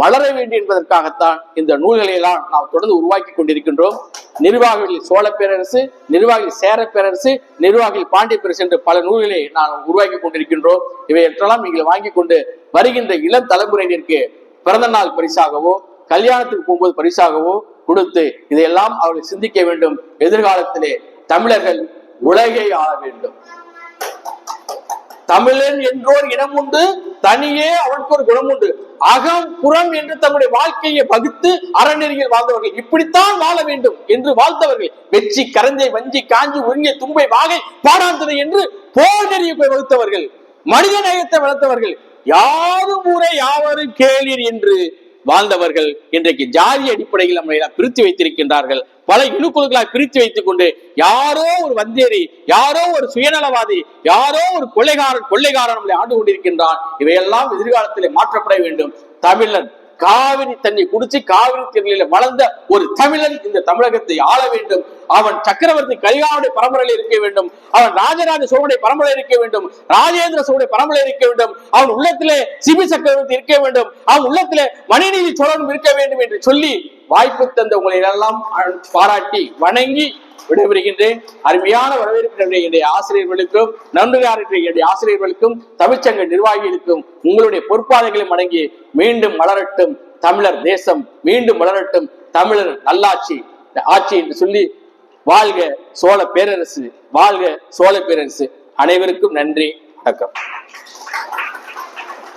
மலர வேண்டும் என்பதற்காகத்தான் இந்த நூல்களை எல்லாம் நாம் தொடர்ந்து உருவாக்கி கொண்டிருக்கின்றோம். நிர்வாகிகள் சோழ பேரரசு, நிர்வாகிகள் சேர பேரரசு, நிர்வாகிகள் பாண்டிய பேரரசு என்ற பல நூல்களை நாம் உருவாக்கி கொண்டிருக்கின்றோம். இவையெல்லாம் நீங்கள் வாங்கி கொண்டு வருகின்ற இளம் தலைமுறையினருக்கு பிறந்த நாள் பரிசாகவோ கல்யாணத்துக்கு போகும்போது பரிசாகவோ கொடுத்து இதையெல்லாம் அவர்கள் சிந்திக்க வேண்டும். எதிர்காலத்திலே தமிழர்கள் உலகை ஆள வேண்டும். தமிழன் என்றோர் இனம் உண்டு, தனியே அவனுக்கு ஒரு குணம் உண்டு. அகம் புறம் என்று தம்முடைய வாழ்க்கையை வகுத்து அறநெறியில் வாழ்ந்தவர்கள். இப்படித்தான் வாழ வேண்டும் என்று வாழ்ந்தவர்கள். வெச்சி கரஞ்சை வஞ்சி காஞ்சி உறிஞ்சை தும்பை வாகை பாடாந்தனை என்று போர் நெறியை வகுத்தவர்கள், மனித நேயத்தை வளர்த்தவர்கள். யாரும் ஊரை யாவரும் கேளீர் என்று வாழ்ந்தவர்கள் இன்றைக்கு ஜாதி அடிப்படையில் நம்மளை பிரித்து வைத்திருக்கின்றார்கள். பல இணுக்குழுக்களாக பிரித்து வைத்துக் கொண்டு யாரோ ஒரு வந்தேரி, யாரோ ஒரு சுயநலவாதி, யாரோ ஒரு கொள்ளைக்காரன் நம்மளை ஆண்டு கொண்டிருக்கின்றான். இவையெல்லாம் எதிர்காலத்தில் மாற்றப்பட வேண்டும். தமிழன் காவிரி தண்ணி குடிச்சு காவிரி தண்ணியில வளர்ந்த ஒரு தமிழன் இந்த தமிழகத்தை ஆள வேண்டும். அவன் சக்கரவர்த்தி கரிகாலனுடைய பரம்பரையில் இருக்க வேண்டும், அவன் ராஜராஜ சோழனுடைய பரம்பரையில் இருக்க வேண்டும், ராஜேந்திர சோழனுடைய பரம்பரையில் இருக்க வேண்டும், அவன் உள்ளத்திலே சிபி சக்கரவர்த்தி இருக்க வேண்டும், அவன் உள்ளத்திலே மணிநீதி சோழனும் இருக்க வேண்டும் என்று சொல்லி வாய்ப்பு தந்த உங்களை எல்லாம் பாராட்டி வணங்கி விடைபெறுகின்றேன். அருமையான வரவேற்பு என்னுடைய ஆசிரியர்களுக்கும், நன்றியாளர்களுடைய ஆசிரியர்களுக்கும், தமிழ்ச்சங்க நிர்வாகிகளுக்கும் உங்களுடைய பொறுப்பாளர்களை வணங்கி மீண்டும் மலரட்டும் தமிழர் தேசம், மீண்டும் மலரட்டும் தமிழர் நல்லாட்சி ஆட்சி என்று சொல்லி வாழ்க சோழ பேரரசு, வாழ்க சோழ பேரரசு. அனைவருக்கும் நன்றி, வணக்கம்.